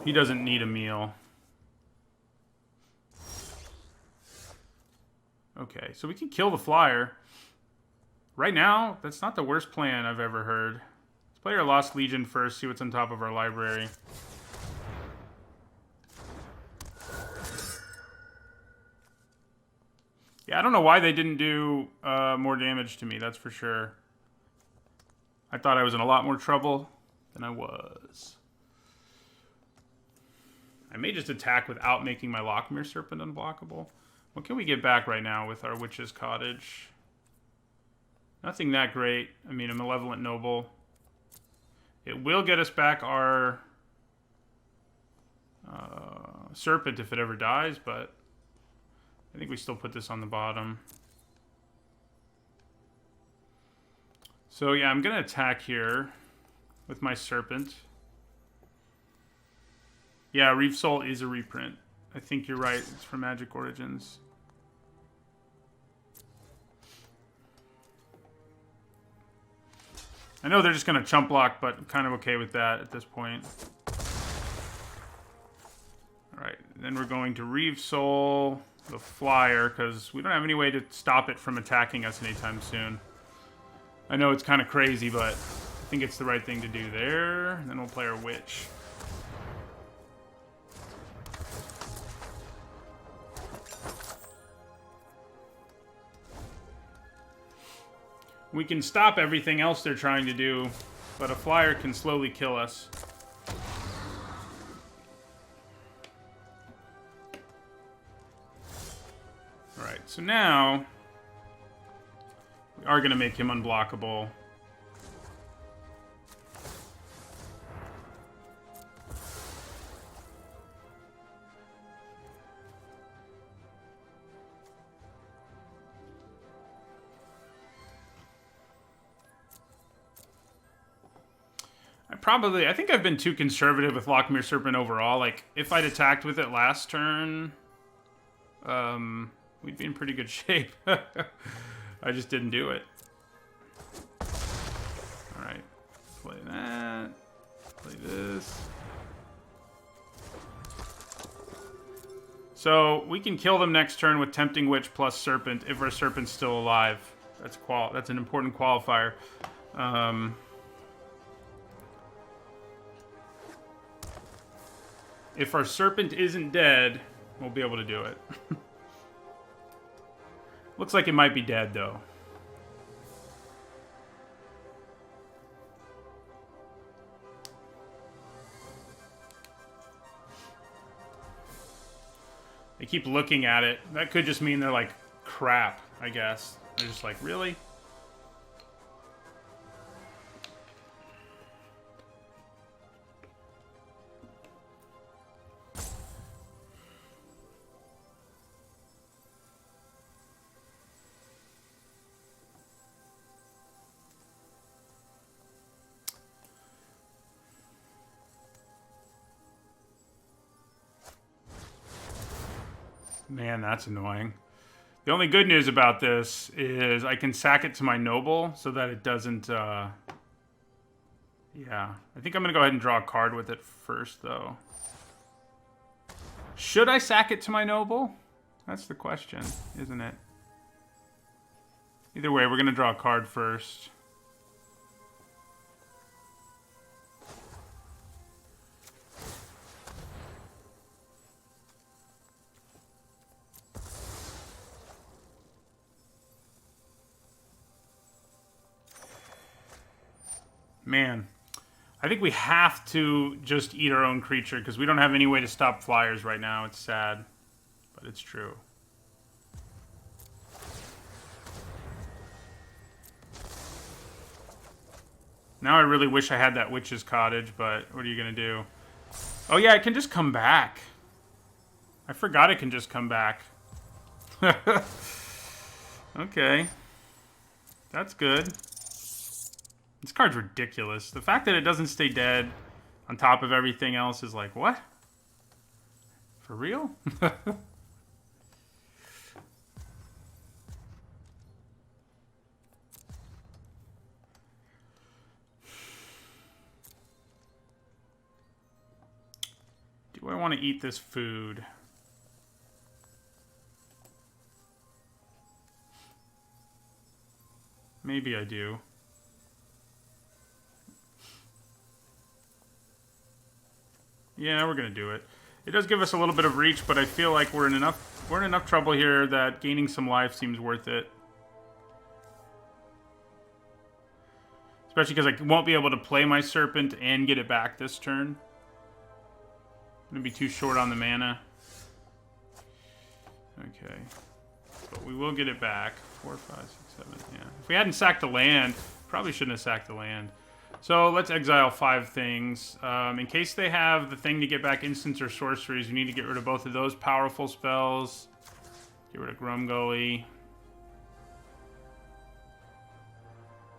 He doesn't need a meal. Okay, so we can kill the flyer. Right now, that's not the worst plan I've ever heard. Let's play our Lost Legion first, see what's on top of our library. Yeah, I don't know why they didn't do more damage to me, that's for sure. I thought I was in a lot more trouble than I was. I may just attack without making my Lochmere Serpent unblockable. What can we get back right now with our Witch's Cottage? Nothing that great. I mean, a Malevolent Noble. It will get us back our Serpent if it ever dies, but I think we still put this on the bottom. So yeah, I'm going to attack here with my Serpent. Yeah, Reef Soul is a reprint. I think you're right. It's from Magic Origins. I know they're just going to chump block, but I'm kind of okay with that at this point. Alright, then we're going to Reef Soul the flyer, because we don't have any way to stop it from attacking us anytime soon. I know it's kind of crazy, but I think it's the right thing to do there. And then we'll play our Witch. We can stop everything else they're trying to do, but a flyer can slowly kill us. Alright, so now we are going to make him unblockable. I think I've been too conservative with Lochmere Serpent overall. Like, if I'd attacked with it last turn, we'd be in pretty good shape. I just didn't do it. Alright, play that. Play this. So, we can kill them next turn with Tempting Witch plus Serpent if our Serpent's still alive. That's an important qualifier. If our Serpent isn't dead, we'll be able to do it. Looks like it might be dead, though. They keep looking at it. That could just mean they're like, crap, I guess. They're just like, really? Man, that's annoying. The only good news about this is I can sack it to my Noble so that it doesn't, yeah. I think I'm going to go ahead and draw a card with it first, though. Should I sack it to my Noble? That's the question, isn't it? Either way, we're going to draw a card first. Man. I think we have to just eat our own creature because we don't have any way to stop flyers right now. It's sad, but it's true. Now I really wish I had that Witch's Cottage, but what are you going to do? Oh yeah, it can just come back. I forgot it can just come back. Okay. That's good. This card's ridiculous. The fact that it doesn't stay dead on top of everything else is like, what? For real? Do I want to eat this food? Maybe I do. Yeah, we're gonna do it. It does give us a little bit of reach, but I feel like we're in enough trouble here that gaining some life seems worth it. Especially because I won't be able to play my Serpent and get it back this turn. I'm gonna be too short on the mana. Okay. But we will get it back. 4, 5, 6, 7, yeah. If we hadn't sacked the land, probably shouldn't have sacked the land. So let's exile 5 things. In case they have the thing to get back instants or sorceries, we need to get rid of both of those powerful spells. Get rid of Grumgully.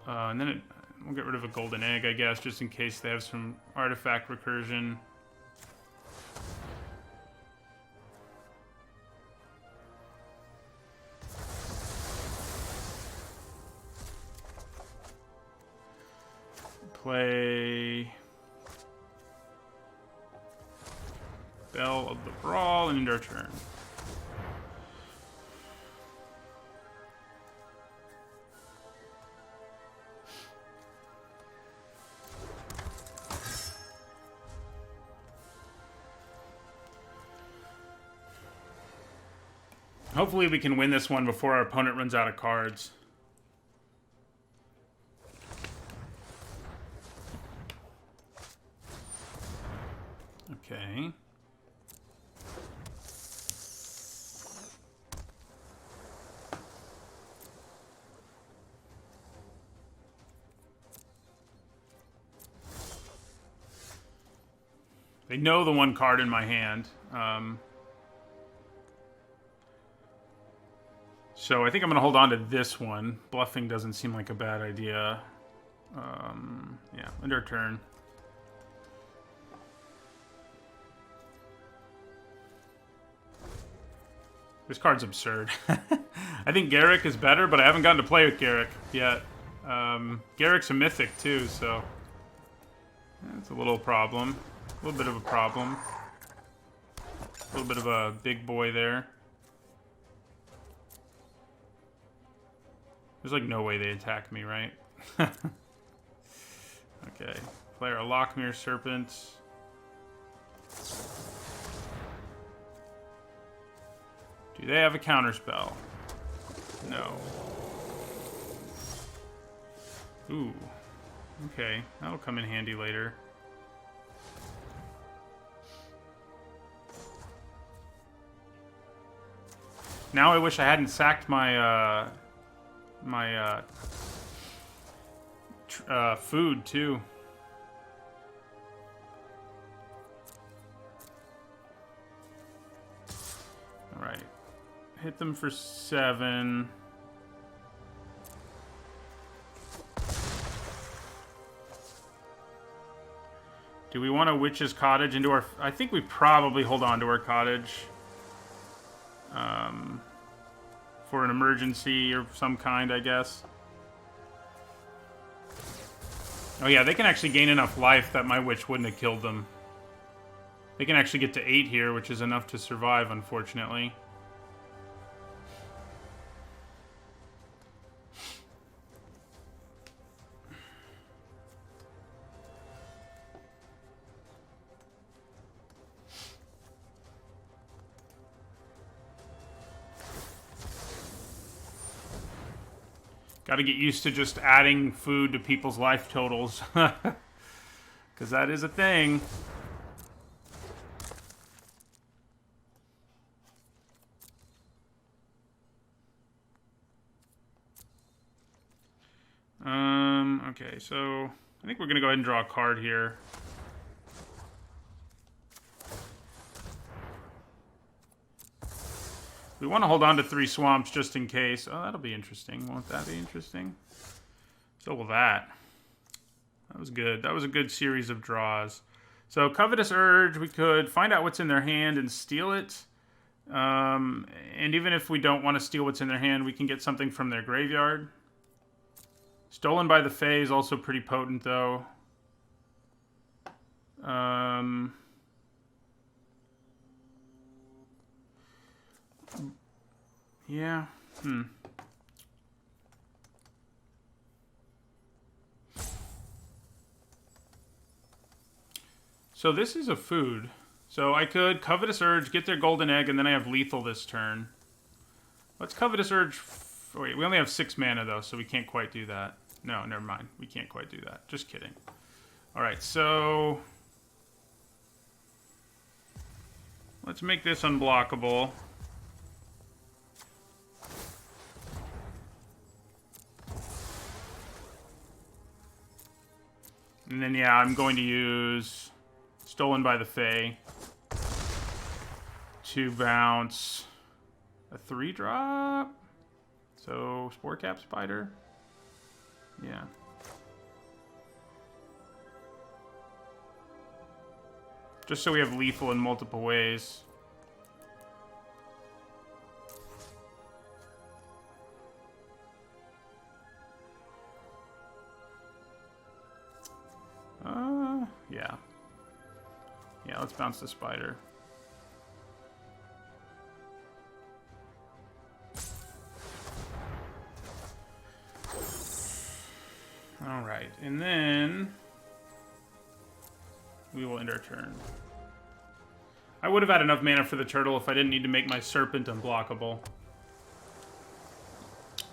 And then we'll get rid of a Golden Egg, I guess, just in case they have some artifact recursion. Play Bell of the Brawl and end our turn. Hopefully we can win this one before our opponent runs out of cards. Okay. They know the one card in my hand. So I think I'm going to hold on to this one. Bluffing doesn't seem like a bad idea. Yeah, end our turn. This card's absurd. I think Garrick is better, but I haven't gotten to play with Garrick yet. Garrick's a mythic, too, so... That's a little problem. A little bit of a problem. A little bit of a big boy there. There's like no way they attack me, right? Okay. Play our Lockmere Serpent. Do they have a counterspell? No. Ooh. Okay. That'll come in handy later. Now I wish I hadn't sacked my, food, too. Alright. Hit them for 7. Do we want a Witch's Cottage into our... I think we probably hold on to our cottage. For an emergency or some kind, I guess. Oh yeah, they can actually gain enough life that my witch wouldn't have killed them. They can actually get to 8 here, which is enough to survive, unfortunately. Got to get used to just adding food to people's life totals. Because that is a thing. Okay, so I think we're going to go ahead and draw a card here. We want to hold on to 3 swamps just in case. Oh, that'll be interesting. Won't that be interesting? So will that. That was good. That was a good series of draws. So Covetous Urge, we could find out what's in their hand and steal it. And even if we don't want to steal what's in their hand, we can get something from their graveyard. Stolen by the Fae is also pretty potent, though. Yeah. So this is a food. So I could Covetous Urge, get their golden egg, and then I have lethal this turn. Let's Covetous Urge. Wait, we only have 6 mana, though, so we can't quite do that. No, never mind. We can't quite do that. Just kidding. Alright, so let's make this unblockable. And then, yeah, I'm going to use Stolen by the Fae to bounce a 3-drop. So, Spore Cap Spider. Yeah. Just so we have lethal in multiple ways. Yeah. Yeah, let's bounce the spider. Alright, and then we will end our turn. I would have had enough mana for the turtle if I didn't need to make my serpent unblockable.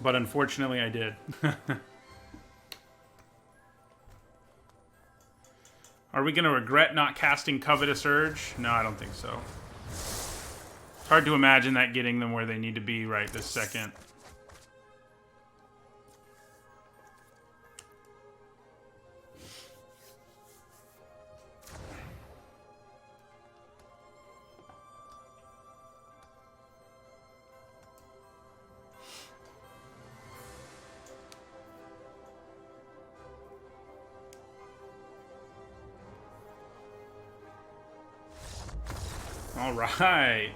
But unfortunately I did. Are we going to regret not casting Covetous Urge? No, I don't think so. It's hard to imagine that getting them where they need to be right this second. All right.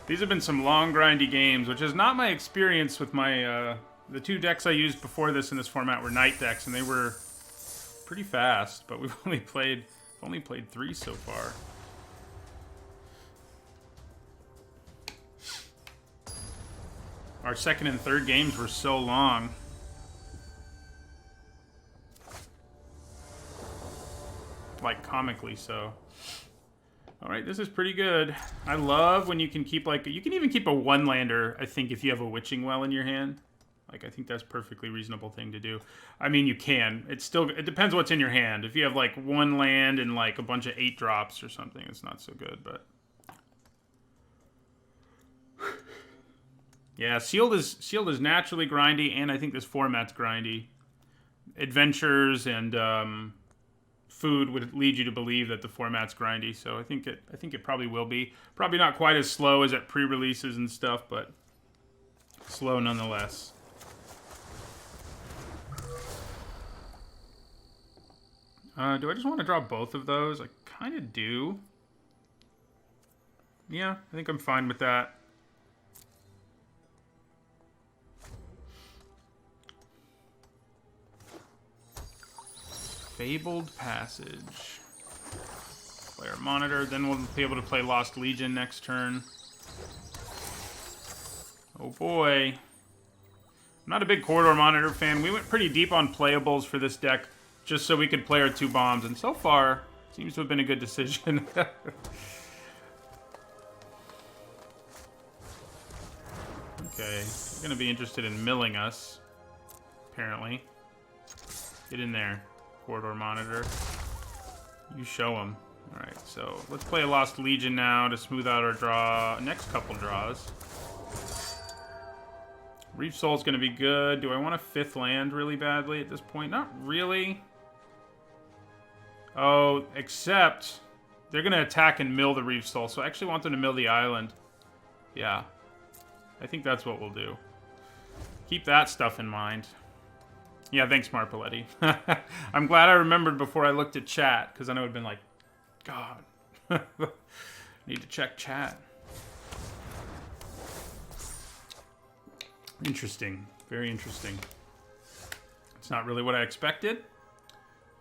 These have been some long, grindy games, which is not my experience with my... the 2 decks I used before this in this format were night decks, and they were pretty fast, but we've only played 3 so far. Our second and third games were so long. Like, comically so. Alright, this is pretty good. I love when you can keep, like... You can even keep a 1-lander, I think, if you have a Witching Well in your hand. Like, I think that's a perfectly reasonable thing to do. I mean, you can. It depends what's in your hand. If you have, like, 1 land and, like, a bunch of 8-drops or something, it's not so good, but... Yeah, Sealed is naturally grindy, and I think this format's grindy. Adventures and, food would lead you to believe that the format's grindy, so I think it probably will be. Probably not quite as slow as at pre-releases and stuff, but slow nonetheless. Do I just want to draw both of those? I kind of do. Yeah, I think I'm fine with that. Fabled Passage. Player Monitor. Then we'll be able to play Lost Legion next turn. Oh boy. I'm not a big Corridor Monitor fan. We went pretty deep on playables for this deck just so we could play our 2 bombs. And so far, seems to have been a good decision. Okay. They're going to be interested in milling us, apparently. Get in there, Corridor Monitor. You show them. Alright, so let's play a Lost Legion now to smooth out our next couple draws. Reef Soul's going to be good. Do I want a 5th land really badly at this point? Not really. Oh, except they're going to attack and mill the Reef Soul, so I actually want them to mill the island. Yeah. I think that's what we'll do. Keep that stuff in mind. Yeah, thanks, Marpoletti. I'm glad I remembered before I looked at chat, because then I would have been like, God. Need to check chat. Interesting. Very interesting. It's not really what I expected.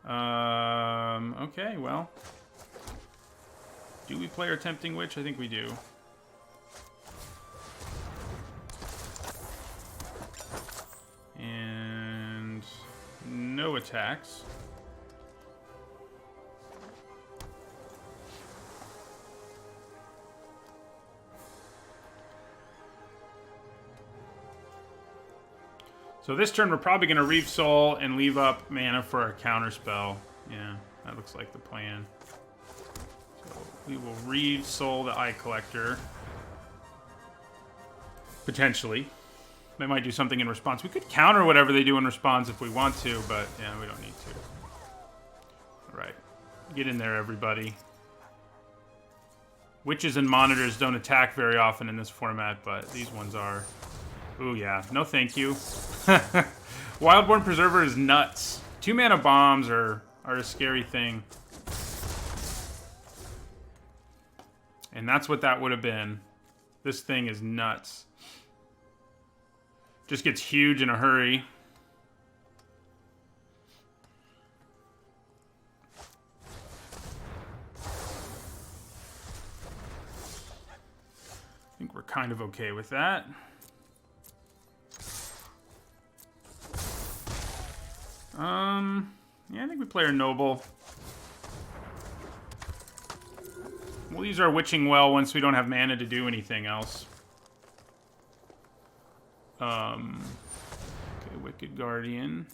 Okay, well. Do we play our Tempting Witch? I think we do. And no attacks. So this turn we're probably going to Reef Soul and leave up mana for our counterspell. Yeah, that looks like the plan. So we will Reef Soul the Eye Collector. Potentially. They might do something in response. We could counter whatever they do in response if we want to, but yeah, we don't need to. Alright. Get in there, everybody. Witches and Monitors don't attack very often in this format, but these ones are. Ooh, yeah. No thank you. Wildborn Preserver is nuts. 2-mana bombs are a scary thing. And that's what that would have been. This thing is nuts. Just gets huge in a hurry. I think we're kind of okay with that. Yeah, I think we play our Noble. We'll use our Witching Well once we don't have mana to do anything else. Okay, Wicked Guardian.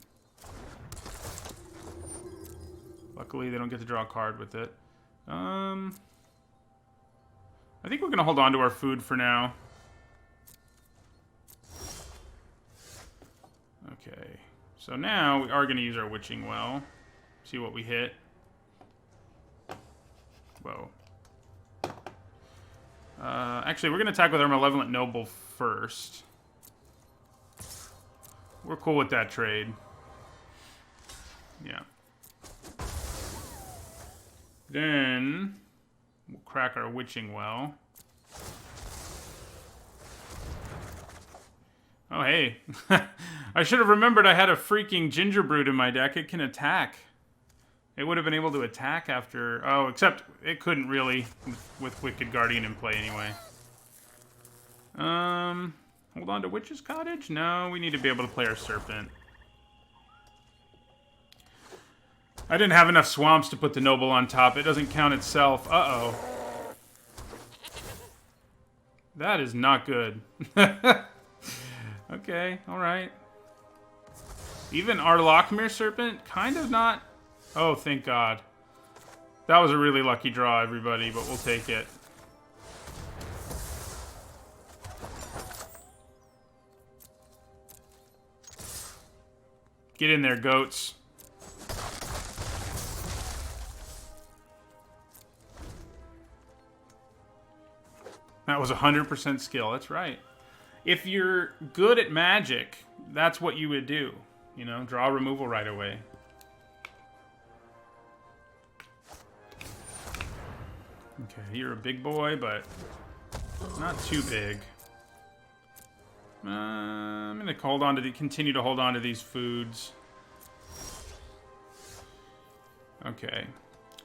Luckily, they don't get to draw a card with it. I think we're going to hold on to our food for now. Okay. So now we are going to use our Witching Well. See what we hit. Whoa. Actually, we're going to attack with our Malevolent Noble first. We're cool with that trade. Yeah. Then we'll crack our Witching Well. Oh, hey. I should have remembered I had a freaking Gingerbread in my deck. It can attack. It would have been able to attack after... Oh, except it couldn't really with Wicked Guardian in play anyway. Hold on to Witch's Cottage? No, we need to be able to play our Serpent. I didn't have enough swamps to put the Noble on top. It doesn't count itself. Uh-oh. That is not good. Okay, alright. Even our Lochmere Serpent? Kind of not... Oh, thank God. That was a really lucky draw, everybody, but we'll take it. Get in there, goats. That was 100% skill. That's right. If you're good at Magic, that's what you would do. You know, draw removal right away. Okay, you're a big boy, but not too big. I'm gonna continue to hold on to these foods. Okay,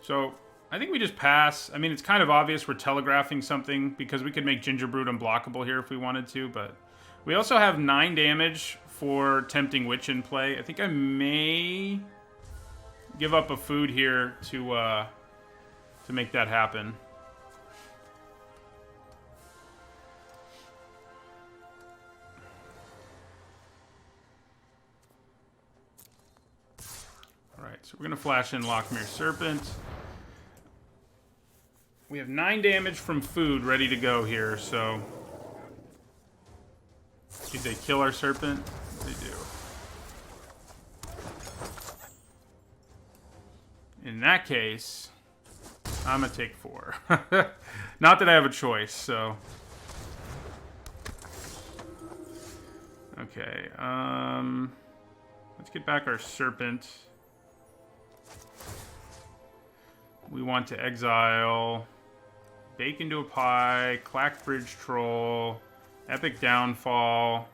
so I think we just pass. I mean, it's kind of obvious we're telegraphing something because we could make Gingerbread unblockable here if we wanted to, but we also have 9 damage for Tempting Witch in play. I think I may give up a food here to make that happen. Alright, so we're going to flash in Lochmere Serpent. We have 9 damage from food ready to go here, so... Did they kill our Serpent? They do. In that case, I'm going to take 4. Not that I have a choice, so... Okay, let's get back our Serpent. We want to exile Bake into a Pie, Clackbridge Troll, Epic Downfall,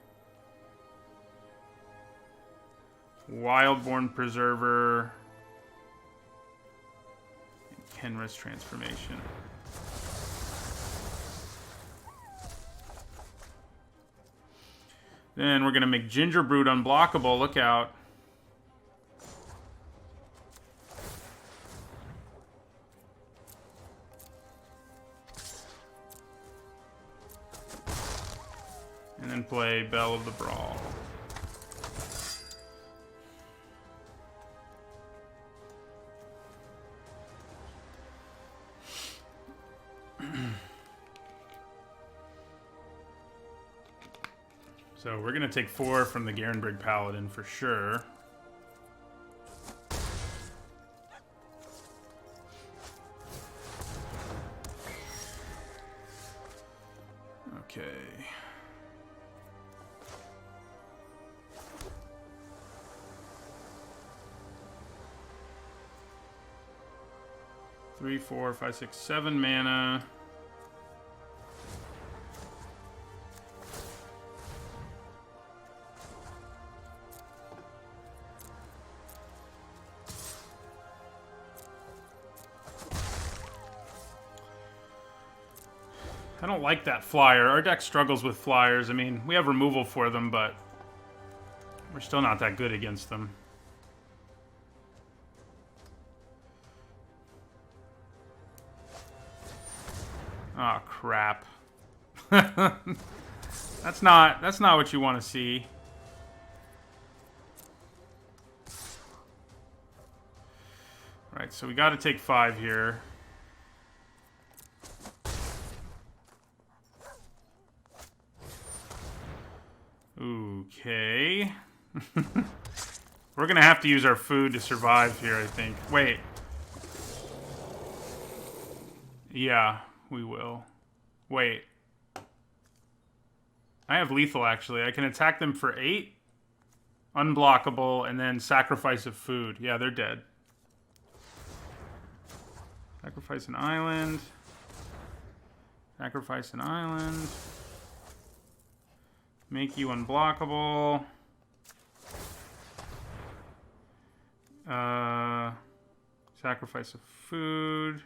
Wildborn Preserver, and Kenris Transformation. Then we're going to make Gingerbrood unblockable. Look out. And then play Belle of the Brawl. So we're going to take 4 from the Garenbrig Paladin for sure. Okay. Three, 4, 5, 6, 7 mana. I don't like that flyer. Our deck struggles with flyers. I mean, we have removal for them, but we're still not that good against them. Oh, crap. That's not what you want to see. Right, so we got to take 5 here. Okay. We're gonna have to use our food to survive here, I think. Wait. Yeah, we will. Wait. I have lethal, actually. I can attack them for 8. Unblockable, and then sacrifice of food. Yeah, they're dead. Sacrifice an island. Sacrifice an island. Make you unblockable. Sacrifice of food.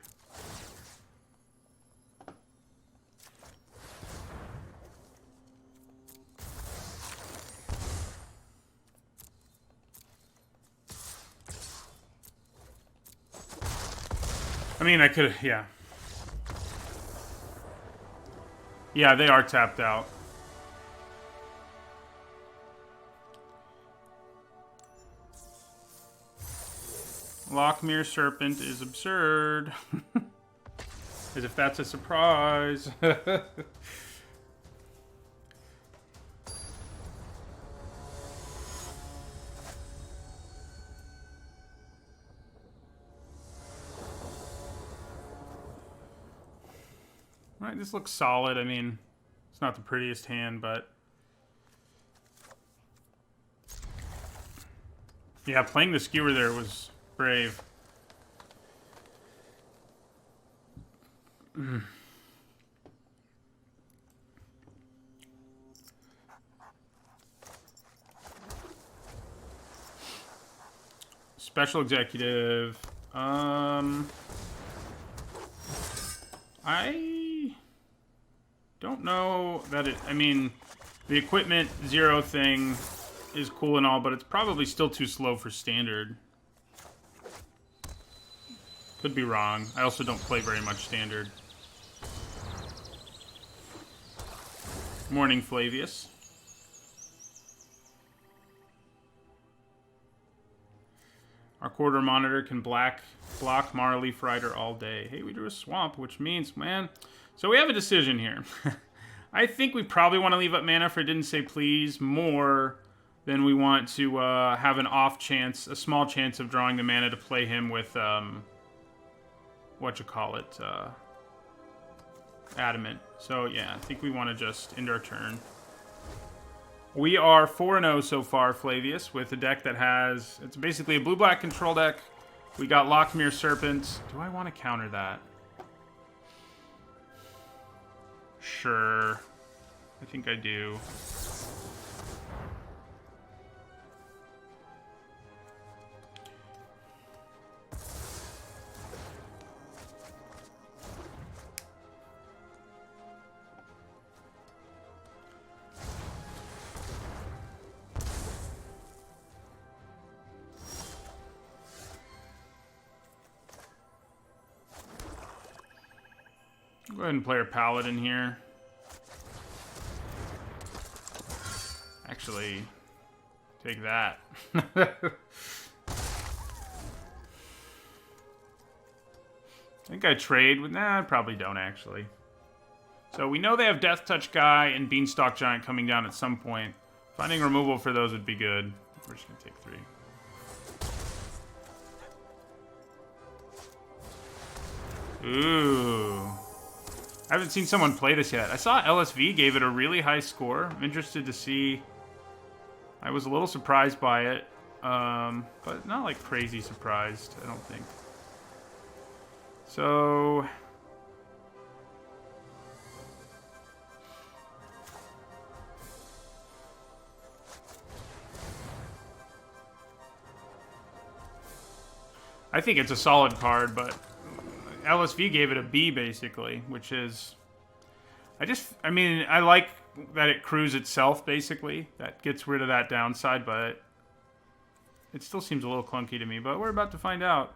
I mean, I could, yeah. Yeah, they are tapped out. Lochmere Serpent is absurd. As if that's a surprise. Right, this looks solid. I mean, it's not the prettiest hand, but... Yeah, playing the Skewer there was brave. Special Executive. I don't know that it... I mean, the equipment 0 thing is cool and all, but it's probably still too slow for Standard. Could be wrong. I also don't play very much Standard. Morning, Flavius. Our quarter monitor can block Marleaf Rider all day. Hey, we drew a swamp, which means, man... So we have a decision here. I think we probably want to leave up mana for Didn't Say Please more than we want to have an off chance, a small chance of drawing the mana to play him with, Adamant. So, yeah, I think we want to just end our turn. We are 4-0 so far, Flavius, with a deck that has... It's basically a blue-black control deck. We got Lockmere Serpent. Do I want to counter that? Sure. I think I do. Go ahead and play our Paladin here. Actually, take that. I think I trade with... Nah, I probably don't, actually. So we know they have Death Touch Guy and Beanstalk Giant coming down at some point. Finding removal for those would be good. We're just going to take 3. Ooh. I haven't seen someone play this yet. I saw LSV gave it a really high score. I'm interested to see. I was a little surprised by it. But not like crazy surprised, I don't think. So... I think it's a solid card, but LSV gave it a B, basically, which is... I mean, I like that it crews itself, basically. That gets rid of that downside, but it still seems a little clunky to me, but we're about to find out.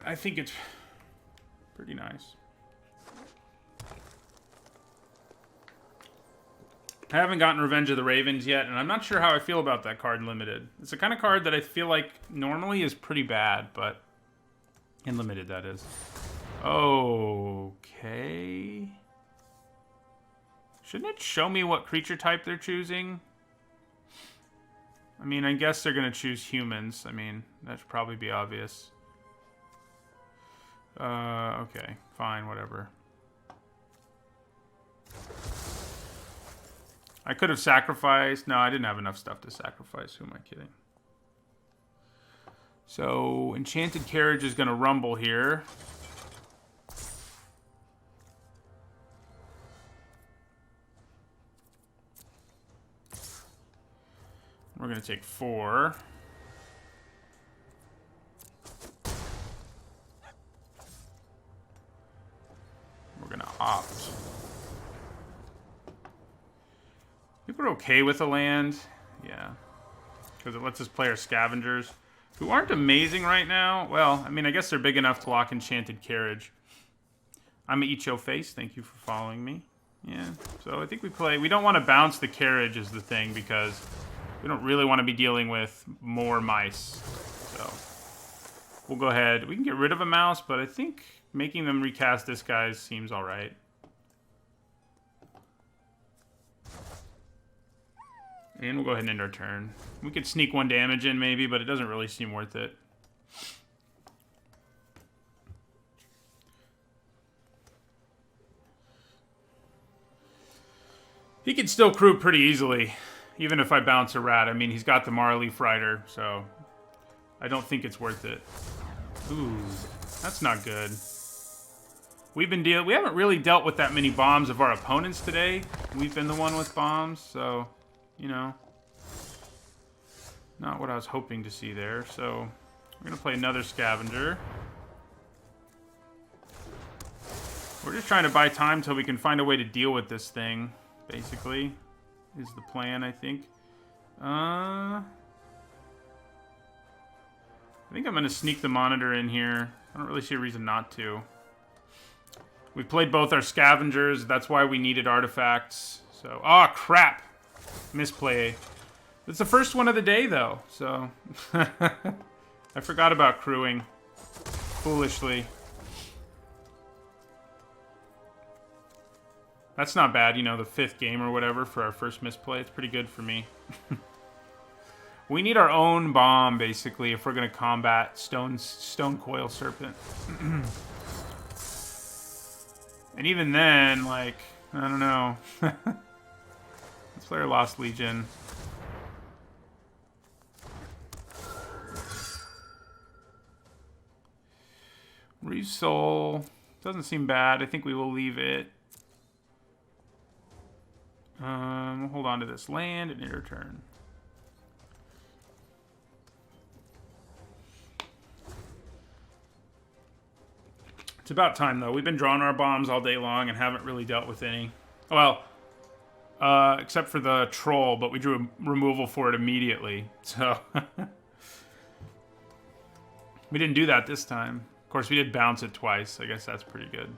I think it's pretty nice. I haven't gotten Revenge of the Ravens yet, and I'm not sure how I feel about that card in Limited. It's the kind of card that I feel like normally is pretty bad, but in Limited, that is. Okay. Shouldn't it show me what creature type they're choosing? I mean, I guess they're going to choose humans. I mean, that should probably be obvious. Okay. Fine, whatever. I could have sacrificed. No, I didn't have enough stuff to sacrifice. Who am I kidding? So, Enchanted Carriage is going to rumble here. We're going to take 4. We're going to opt. People are okay with the land. Yeah. Because it lets us play our Scavengers, who aren't amazing right now. Well, I mean, I guess they're big enough to lock Enchanted Carriage. I'm Icho Face. Thank you for following me. Yeah. So I think we play... We don't want to bounce the carriage is the thing, because we don't really want to be dealing with more mice. So we'll go ahead. We can get rid of a mouse, but I think making them recast this guy seems all right. And we'll go ahead and end our turn. We could sneak 1 damage in maybe, but it doesn't really seem worth it. He can still crew pretty easily, even if I bounce a rat. I mean, he's got the Marleaf Rider, so I don't think it's worth it. Ooh, that's not good. We haven't really dealt with that many bombs of our opponents today. We've been the one with bombs, so... You know, not what I was hoping to see there. So we're going to play another Scavenger. We're just trying to buy time till we can find a way to deal with this thing, basically, is the plan, I think. I think I'm going to sneak the Monitor in here. I don't really see a reason not to. We played both our Scavengers. That's why we needed artifacts. So, oh, crap. Misplay. It's the first one of the day, though, so... I forgot about crewing. Foolishly. That's not bad, you know, the 5th game or whatever for our first misplay. It's pretty good for me. We need our own bomb, basically, if we're going to combat Stone Coil Serpent. And even then, like, I don't know. Let's play our Lost Legion. Reeve Soul. Doesn't seem bad. I think we will leave it. We'll hold on to this land and end our turn. It's about time, though. We've been drawing our bombs all day long and haven't really dealt with any. Well, except for the troll, but we drew a removal for it immediately. So, we didn't do that this time. Of course, we did bounce it twice. I guess that's pretty good.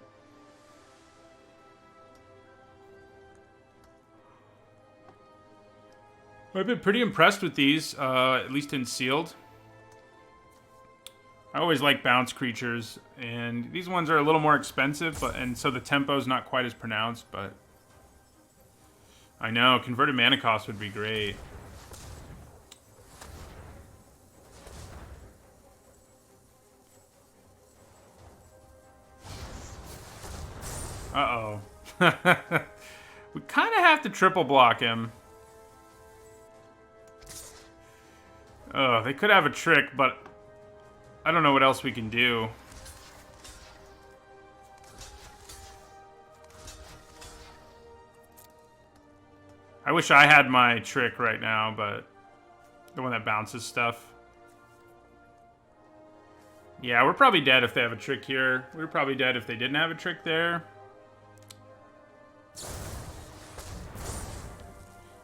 I've been pretty impressed with these, at least in sealed. I always like bounce creatures, and these ones are a little more expensive, and so the tempo's not quite as pronounced, but... I know, converted mana cost would be great. Uh-oh. We kind of have to triple block him. Oh, they could have a trick, but... I don't know what else we can do. I wish I had my trick right now, but the one that bounces stuff. Yeah, we're probably dead if they have a trick here. We're probably dead if they didn't have a trick there.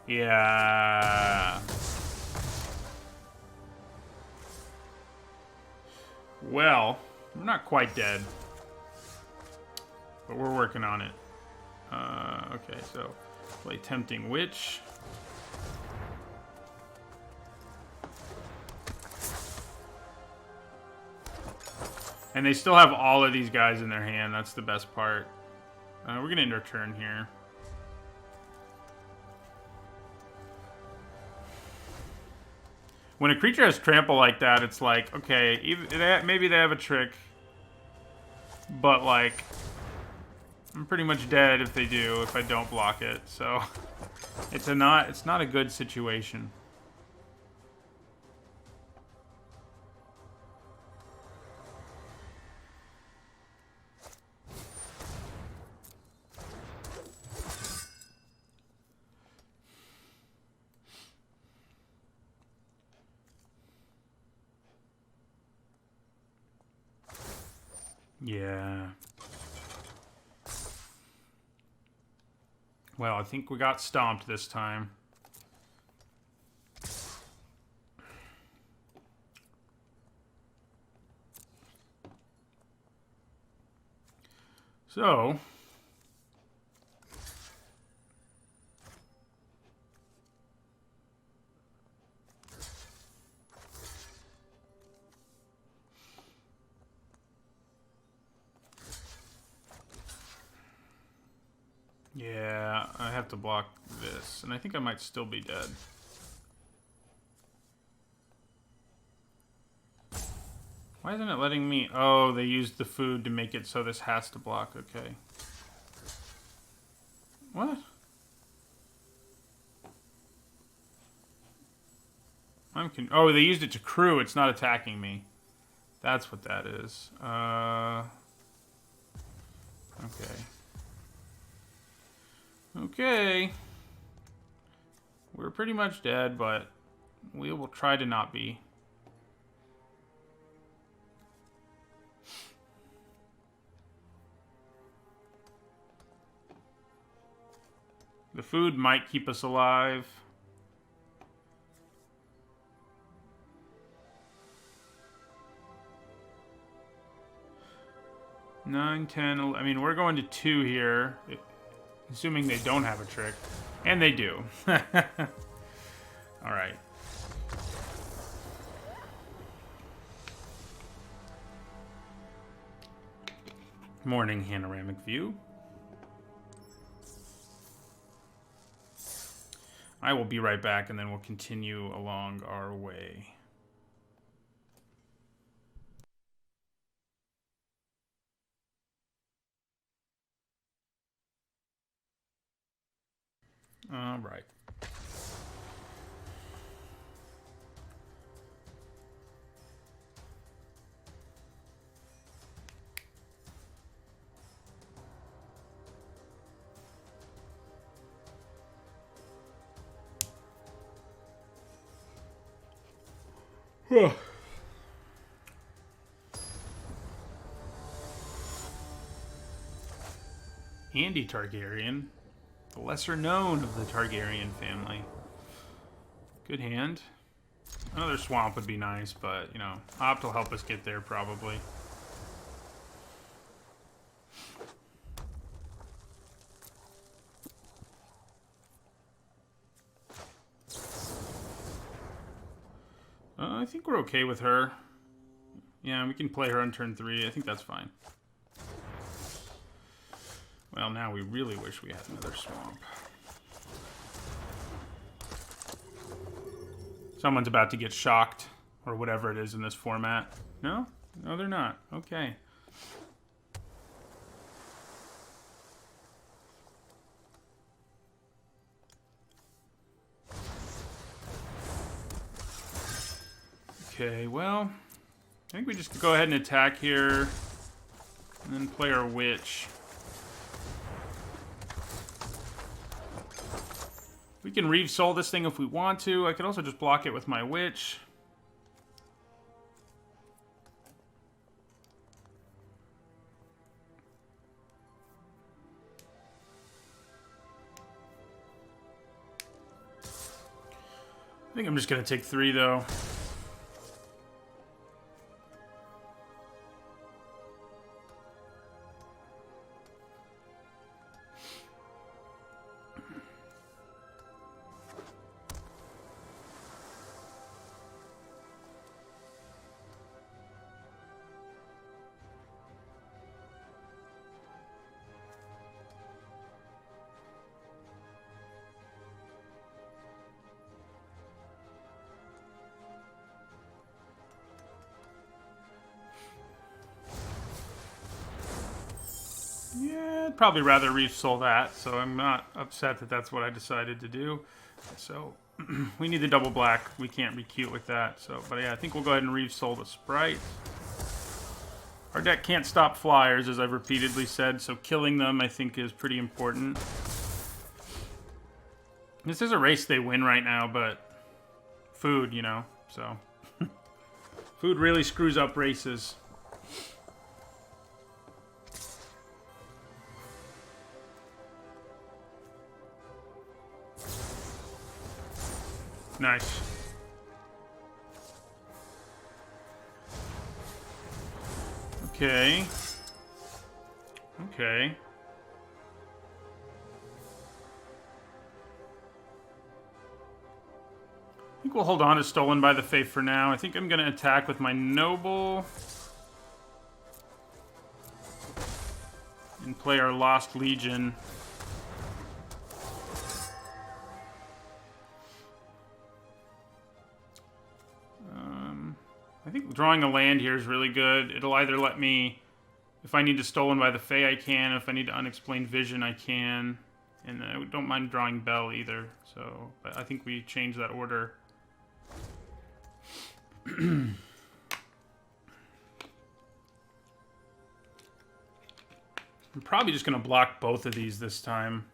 Yeah. Well, we're not quite dead, but we're working on it. Okay, so play Tempting Witch. And they still have all of these guys in their hand. That's the best part. We're going to end our turn here. When a creature has trample like that, it's like, okay, maybe they have a trick, but like, I'm pretty much dead if they do, if I don't block it. So, it's not a good situation. Yeah. Well, I think we got stomped this time. So... yeah, I have to block this, and I think I might still be dead. Why isn't it letting me... oh, they used the food to make it so this has to block. Okay. What? oh, they used it to crew. It's not attacking me. That's what that is. Okay. Okay. We're pretty much dead, but we will try to not be. The food might keep us alive. Nine, 10, 11. I mean, we're going to 2 here. Assuming they don't have a trick. And they do. Alright, All right. Morning panoramic view. I will be right back, and then we'll continue along our way. All right. Andy Targaryen, the lesser known of the Targaryen family. Good hand. Another swamp would be nice, but, you know, Opt will help us get there probably. I think we're okay with her. Yeah, we can play her on turn 3. I think that's fine. Well, now we really wish we had another swamp. Someone's about to get shocked, or whatever it is in this format. No? No, they're not. Okay. Okay, well, I think we just go ahead and attack here, and then play our witch. We can Reeve Soul this thing if we want to. I could also just block it with my witch. I think I'm just going to take 3, though. Yeah, I'd probably rather Reeve Soul that, so I'm not upset that that's what I decided to do. So, we need the double black. We can't recute with that. So, but yeah, I think we'll go ahead and Reeve Soul the Sprite. Our deck can't stop flyers, as I've repeatedly said, so killing them, I think, is pretty important. This is a race they win right now, but food, you know, so. Food really screws up races. Nice. Okay. Okay. I think we'll hold on to Stolen by the Faith for now. I think I'm going to attack with my Noble. And play our Lost Legion. I think drawing a land here is really good. It'll either let me, if I need to Stolen by the Fae, I can. If I need to Unexplained Vision, I can. And I don't mind drawing Bell either. So, but I think we change that order. I'm probably just going to block both of these this time.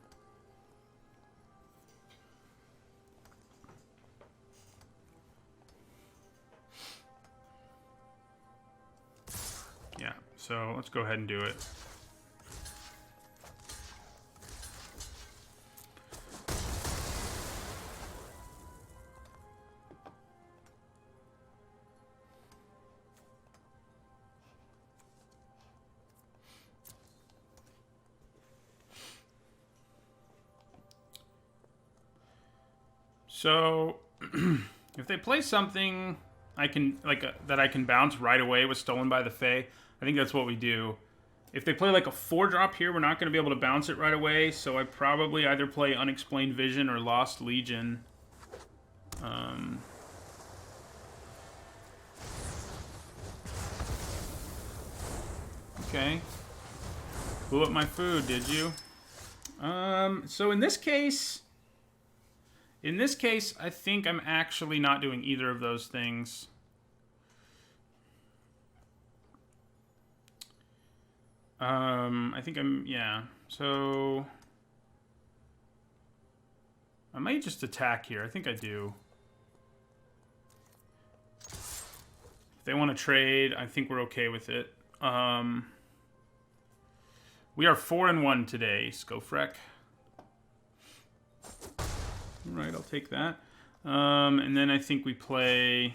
Yeah, so let's go ahead and do it. So If they play something I can that I can bounce right away with Stolen by the Fae, I think that's what we do. If they play like a 4-drop here, we're not going to be able to bounce it right away, so I probably either play Unexplained Vision or Lost Legion. Okay. Blew up my food, did you? So in this case, I think I'm actually not doing either of those things. I think yeah. So I might just attack here. I think I do. If they want to trade, I think we're okay with it. We are 4-1 today, Skofrek. Alright, I'll take that. And then I think we play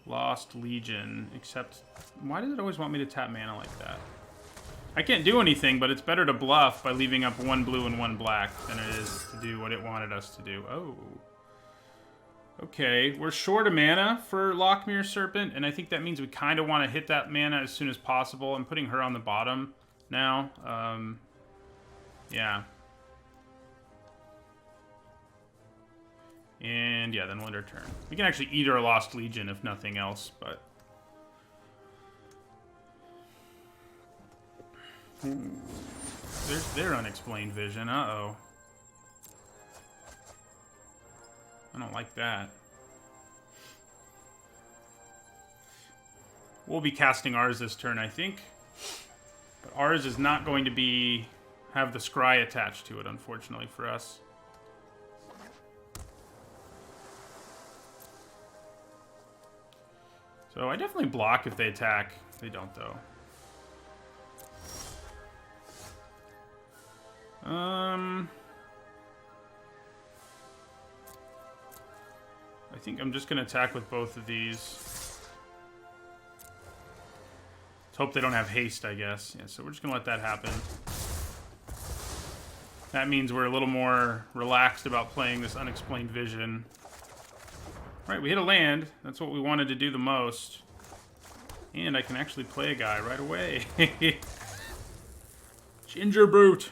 Lost Legion, except why does it always want me to tap mana like that? I can't do anything, but it's better to bluff by leaving up 1 blue and 1 black than it is to do what it wanted us to do. Oh. Okay, we're short of mana for Lochmere Serpent, and I think that means we kind of want to hit that mana as soon as possible. I'm putting her on the bottom now. Yeah. And yeah, then we'll end our turn. We can actually eat our Lost Legion if nothing else, but... There's their Unexplained Vision. Uh-oh. I don't like that. We'll be casting ours this turn, I think. But ours is not going to have the scry attached to it, unfortunately for us. So I definitely block if they attack. They don't, though. I think I'm just going to attack with both of these. Let's hope they don't have haste, I guess. Yeah, so we're just going to let that happen. That means we're a little more relaxed about playing this Unexplained Vision. Right, we hit a land. That's what we wanted to do the most. And I can actually play a guy right away. Ginger Brute.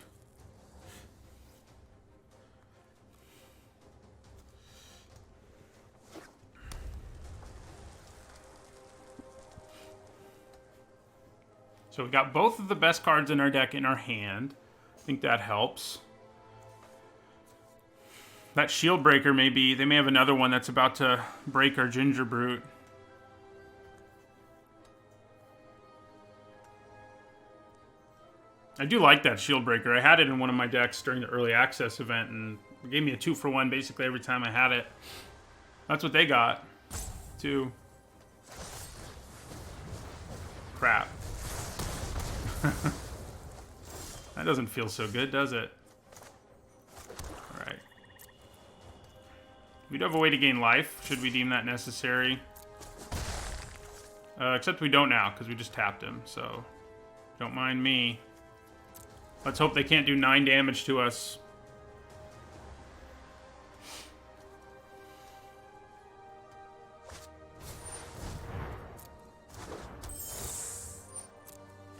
So we've got both of the best cards in our deck in our hand. I think that helps. That Shield Breaker they may have another one that's about to break our Ginger Brute. I do like that Shield Breaker. I had it in one of my decks during the early access event, and it gave me a 2-for-1 basically every time I had it. That's what they got, too. Crap. That doesn't feel so good, does it? Alright. We do have a way to gain life, should we deem that necessary. Except we don't now, because we just tapped him, so... Don't mind me. Let's hope they can't do 9 damage to us.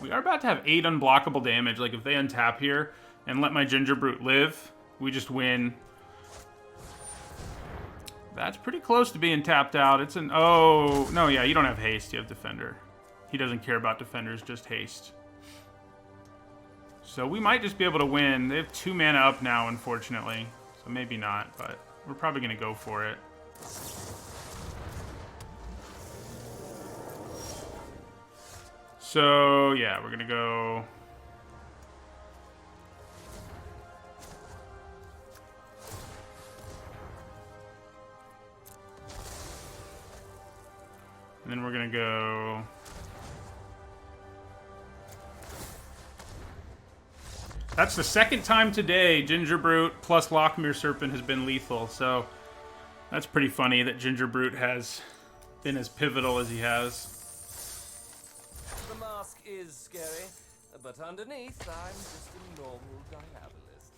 We are about to have 8 unblockable damage. Like, if they untap here and let my Ginger Brute live, we just win. That's pretty close to being tapped out. It's an... Oh, no, yeah, you don't have haste. You have Defender. He doesn't care about Defenders, just haste. So we might just be able to win. They have 2 mana up now, unfortunately. So maybe not, but we're probably going to go for it. So, yeah, we're going to go... And then we're going to go... That's the second time today Ginger Brute plus Lochmere Serpent has been lethal, so that's pretty funny that Ginger Brute has been as pivotal as he has.
The mask is scary, but underneath I'm just a normal diabolist.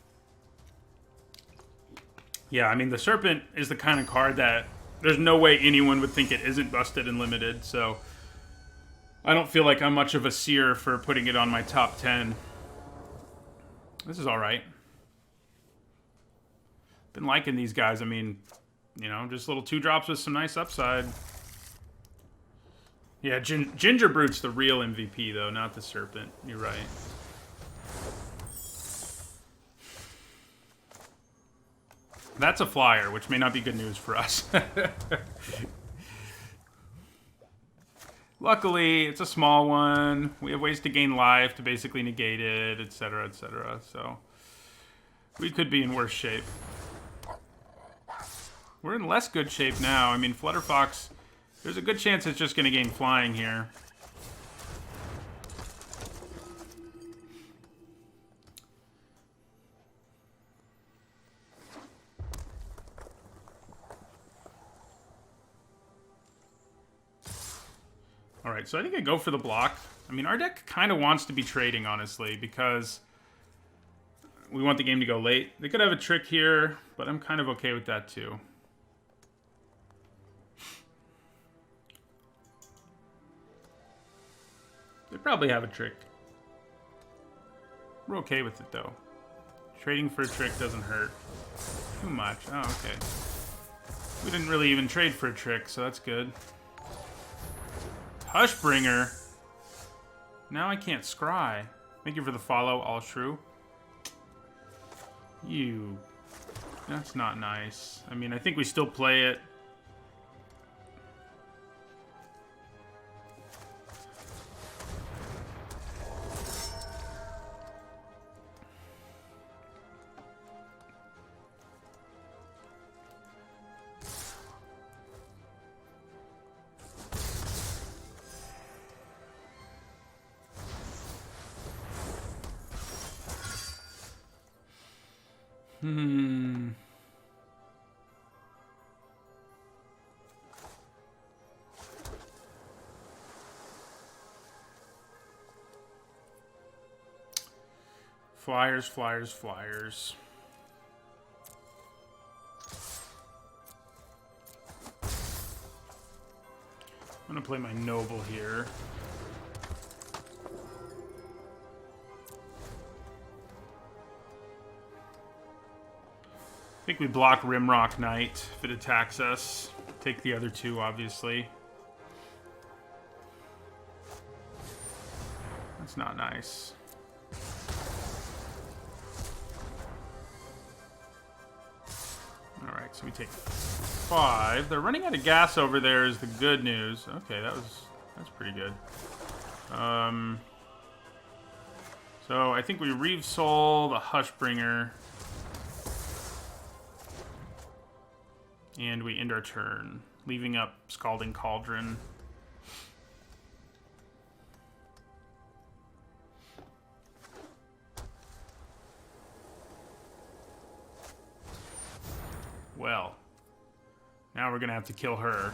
Yeah, I mean, the Serpent is the kind of card that there's no way anyone would think it isn't busted and limited, so I don't feel like I'm much of a seer for putting it on my top 10. This is alright. Been liking these guys. I mean, you know, just little 2-drops with some nice upside. Yeah, Ginger Brute's the real MVP, though, not the Serpent. You're right. That's a flyer, which may not be good news for us. Luckily, it's a small one. We have ways to gain life to basically negate it, etc., etc. So we could be in worse shape. We're in less good shape now. I mean, Flutterfox, there's a good chance it's just going to gain flying here. Alright, so I think I go for the block. I mean, our deck kind of wants to be trading, honestly, because we want the game to go late. They could have a trick here, but I'm kind of okay with that, too. They probably have a trick. We're okay with it, though. Trading for a trick doesn't hurt too much. Oh, okay. We didn't really even trade for a trick, so that's good. Hushbringer. Now I can't scry. Thank you for the follow, all shrew. You. That's not nice. I mean, I think we still play it. Flyers, flyers, flyers. I'm gonna play my Noble here. I think we block Rimrock Knight if it attacks us. Take the other two, obviously. That's not nice. Alright, so we take 5. They're running out of gas over there is the good news. Okay, that's pretty good. So I think we Reeve Soul, the Hushbringer. And we end our turn, leaving up Scalding Cauldron. Well, now we're gonna have to kill her.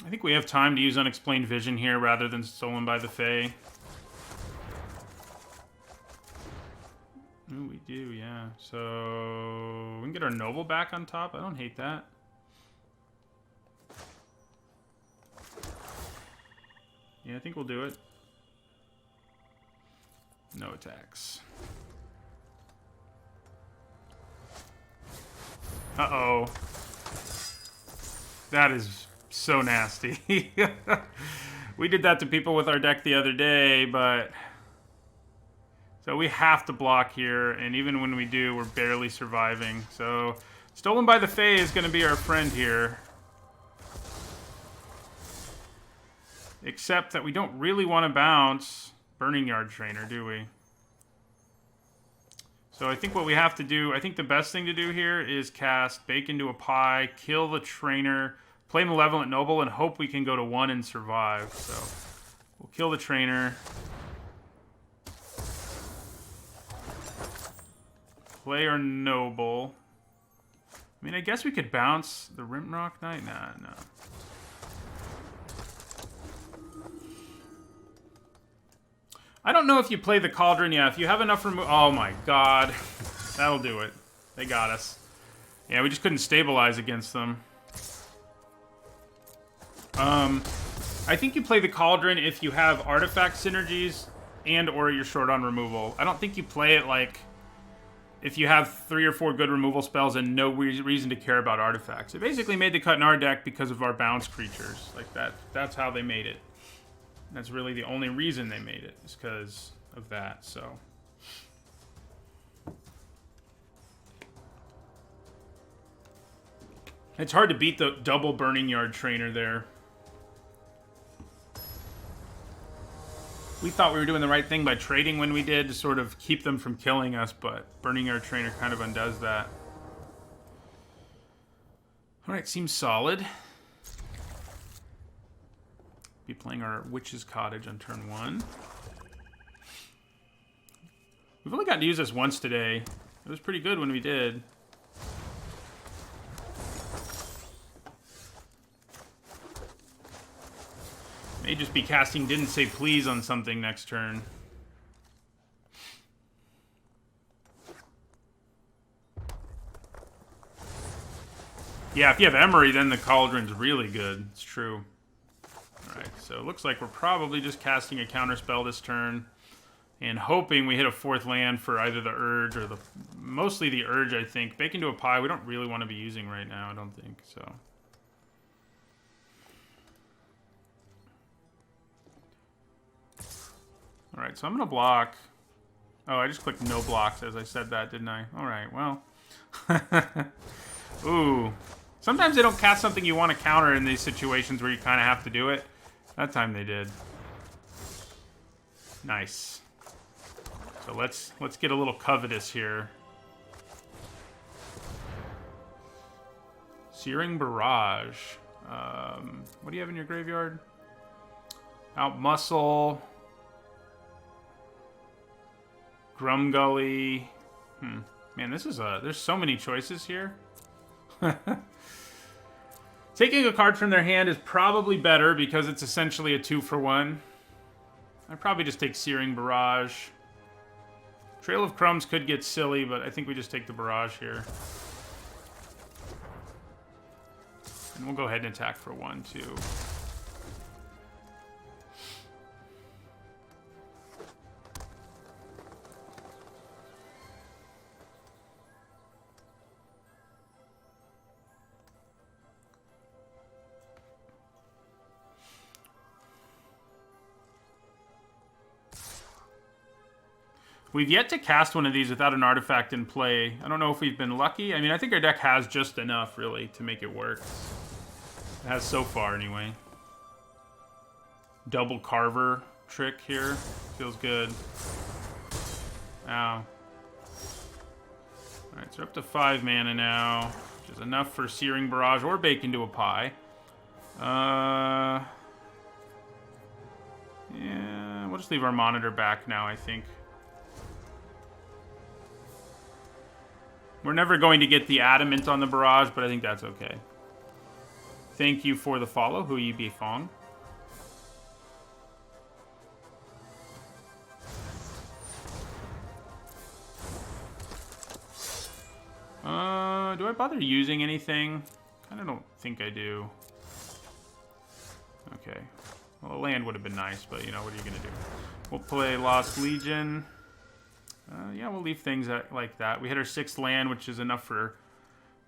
I think we have time to use Unexplained Vision here rather than Stolen by the Fae. Ooh, we do, yeah. So we can get our Noble back on top. I don't hate that. Yeah, I think we'll do it. No attacks. Uh-oh. That is so nasty. We did that to people with our deck the other day, but... So we have to block here, and even when we do, we're barely surviving. So Stolen by the Fae is going to be our friend here. Except that we don't really want to bounce Burning Yard Trainer, do we? So I think what we have to do, I think the best thing to do here is cast Bake into a Pie, kill the Trainer, play Malevolent Noble, and hope we can go to 1 and survive. So we'll kill the Trainer. play our Noble. I mean, I guess we could bounce the Rimrock Knight. Nah, no. I don't know if you play the Cauldron. Yeah, if you have enough remove. Oh my god. That'll do it. They got us. Yeah, we just couldn't stabilize against them. I think you play the Cauldron if you have artifact synergies and or you're short on removal. I don't think you play it like if you have 3 or 4 good removal spells and no reason to care about artifacts. It basically made the cut in our deck because of our bounce creatures. Like that. That's how they made it. That's really the only reason they made it, is because of that, so. It's hard to beat the double Burning Yard trainer there. We thought we were doing the right thing by trading when we did to sort of keep them from killing us, but Burning Yard trainer kind of undoes that. Alright, seems solid. Be playing our Witch's Cottage on turn 1. We've only gotten to use this once today. It was pretty good when we did. May just be casting Didn't Say Please on something next turn. Yeah, if you have Emery, then the Cauldron's really good. It's true. Alright, so it looks like we're probably just casting a counterspell this turn and hoping we hit a 4th land for either the Urge or the... Mostly the Urge, I think. Bake into a Pie, we don't really want to be using right now, I don't think, so... Alright, so I'm going to block... Oh, I just clicked no blocks as I said that, didn't I? Alright, well... Ooh. Sometimes they don't cast something you want to counter in these situations where you kind of have to do it. That time they did. Nice. So let's get a little covetous here. Searing Barrage. What do you have in your graveyard? Outmuscle. Grumgully. Man, this is a... There's so many choices here. Taking a card from their hand is probably better because it's essentially a 2-for-1. I'd probably just take Searing Barrage. Trail of Crumbs could get silly, but I think we just take the Barrage here. And we'll go ahead and attack for 1, too. We've yet to cast one of these without an artifact in play. I don't know if we've been lucky. I mean, I think our deck has just enough, really, to make it work. It has so far, anyway. Double Carver trick here. Feels good. Ow. Alright, so we're up to 5 mana now, which is enough for Searing Barrage or Bake into a Pie. Yeah, we'll just leave our Monitor back now, I think. We're never going to get the Adamant on the Barrage, but I think that's okay. Thank you for the follow, Hu Yi Bi Fong. Do I bother using anything? Kind of don't think I do. Okay. Well, a land would have been nice, but, you know, what are you going to do? We'll play Lost Legion. Yeah, we'll leave things like that. We hit our 6th land, which is enough for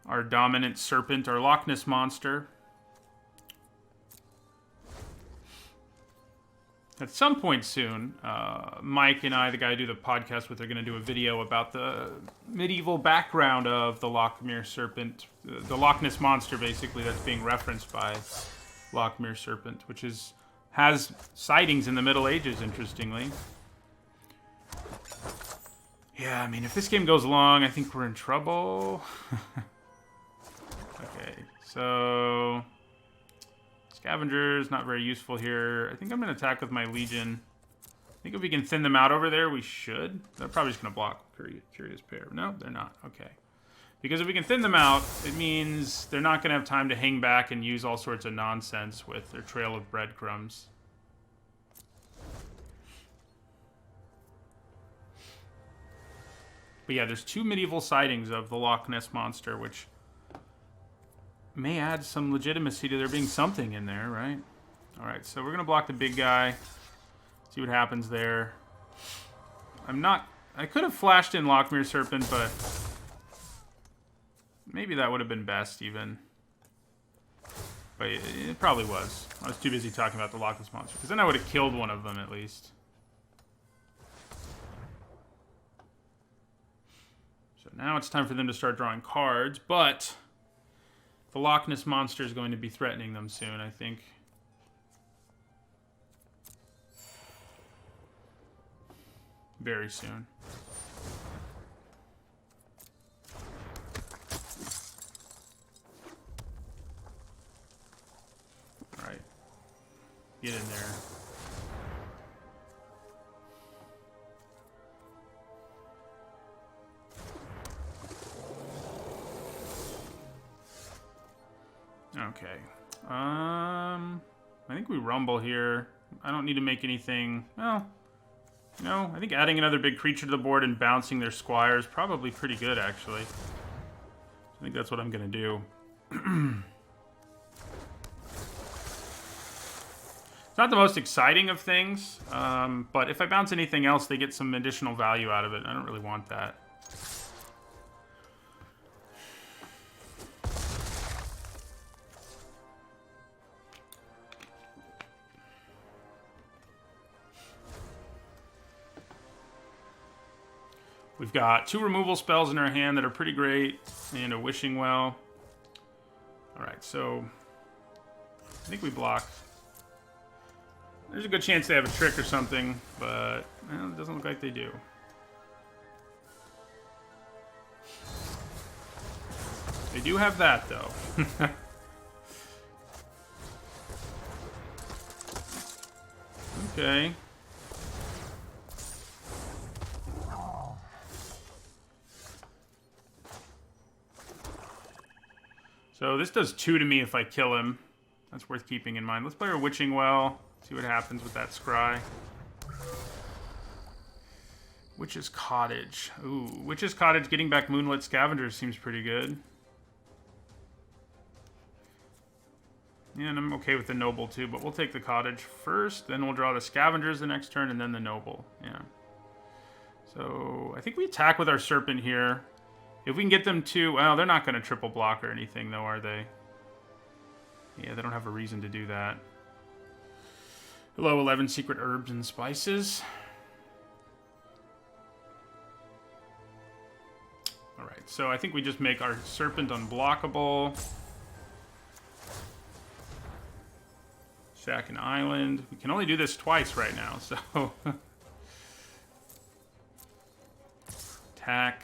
our dominant Serpent, our Loch Ness Monster. At some point soon, Mike and I, the guy I do the podcast with, are going to do a video about the medieval background of the Lochmere Serpent. The Loch Ness Monster, basically, that's being referenced by Lochmere Serpent, which has sightings in the Middle Ages, interestingly. Yeah, I mean, if this game goes long, I think we're in trouble. Okay, so... Scavenger's not very useful here. I think I'm going to attack with my Legion. think if we can thin them out over there, we should. They're probably just going to block Curious Pair. No, they're not. Okay. Because if we can thin them out, it means they're not going to have time to hang back and use all sorts of nonsense with their trail of breadcrumbs. But yeah, there's 2 medieval sightings of the Loch Ness Monster, which may add some legitimacy to there being something in there, right? Alright, so we're going to block the big guy. See what happens there. I could have flashed in Lochmere Serpent, but maybe that would have been best, even. But it probably was. I was too busy talking about the Loch Ness Monster, because then I would have killed one of them, at least. So now it's time for them to start drawing cards, but the Loch Ness Monster is going to be threatening them soon, I think. Very soon. All right. Get in there. Okay. I think we rumble here. I don't need to make anything. Well, no, I think adding another big creature to the board and bouncing their squire is probably pretty good, actually. I think that's what I'm going to do. It's not the most exciting of things, but if I bounce anything else, they get some additional value out of it. I don't really want that. We've got 2 removal spells in our hand that are pretty great, and a Wishing Well. Alright, so I think we block. There's a good chance they have a trick or something, but well, it doesn't look like they do. They do have that, though. Okay. So this does 2 to me if I kill him. That's worth keeping in mind. Let's play our Witching Well. See what happens with that scry. Witch's Cottage. Ooh, Witch's Cottage getting back Moonlit Scavengers seems pretty good. Yeah, and I'm okay with the Noble too, but we'll take the Cottage first, then we'll draw the Scavengers the next turn, and then the Noble. Yeah. So I think we attack with our Serpent here. If we can get them to... Well, they're not going to triple block or anything, though, are they? Yeah, they don't have a reason to do that. Hello, 11 Secret Herbs and Spices. Alright, so I think we just make our Serpent unblockable. Sack an island. We can only do this twice right now, so... Attack.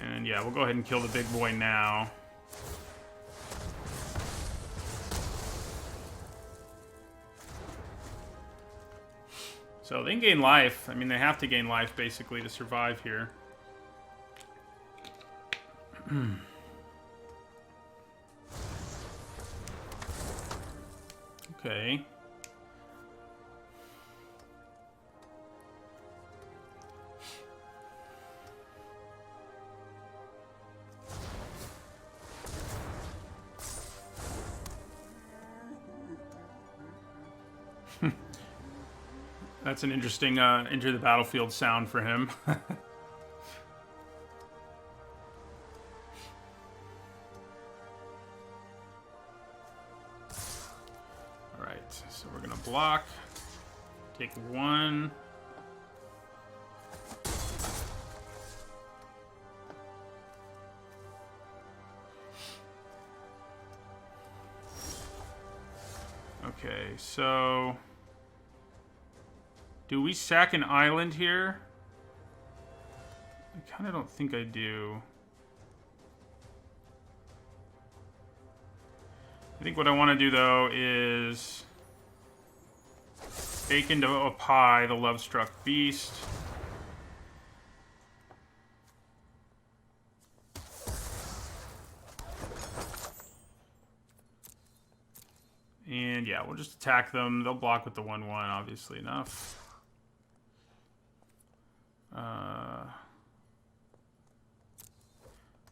And yeah, we'll go ahead and kill the big boy now. So they can gain life. I mean, they have to gain life, basically, to survive here. Okay. That's an interesting enter the battlefield sound for him. Alright, so we're gonna block. Take 1. Okay, so... Do we sack an island here? I kind of don't think I do. I think what I want to do, though, is bake into a pie the Love-Struck Beast. And yeah, we'll just attack them. They'll block with the 1/1, obviously enough.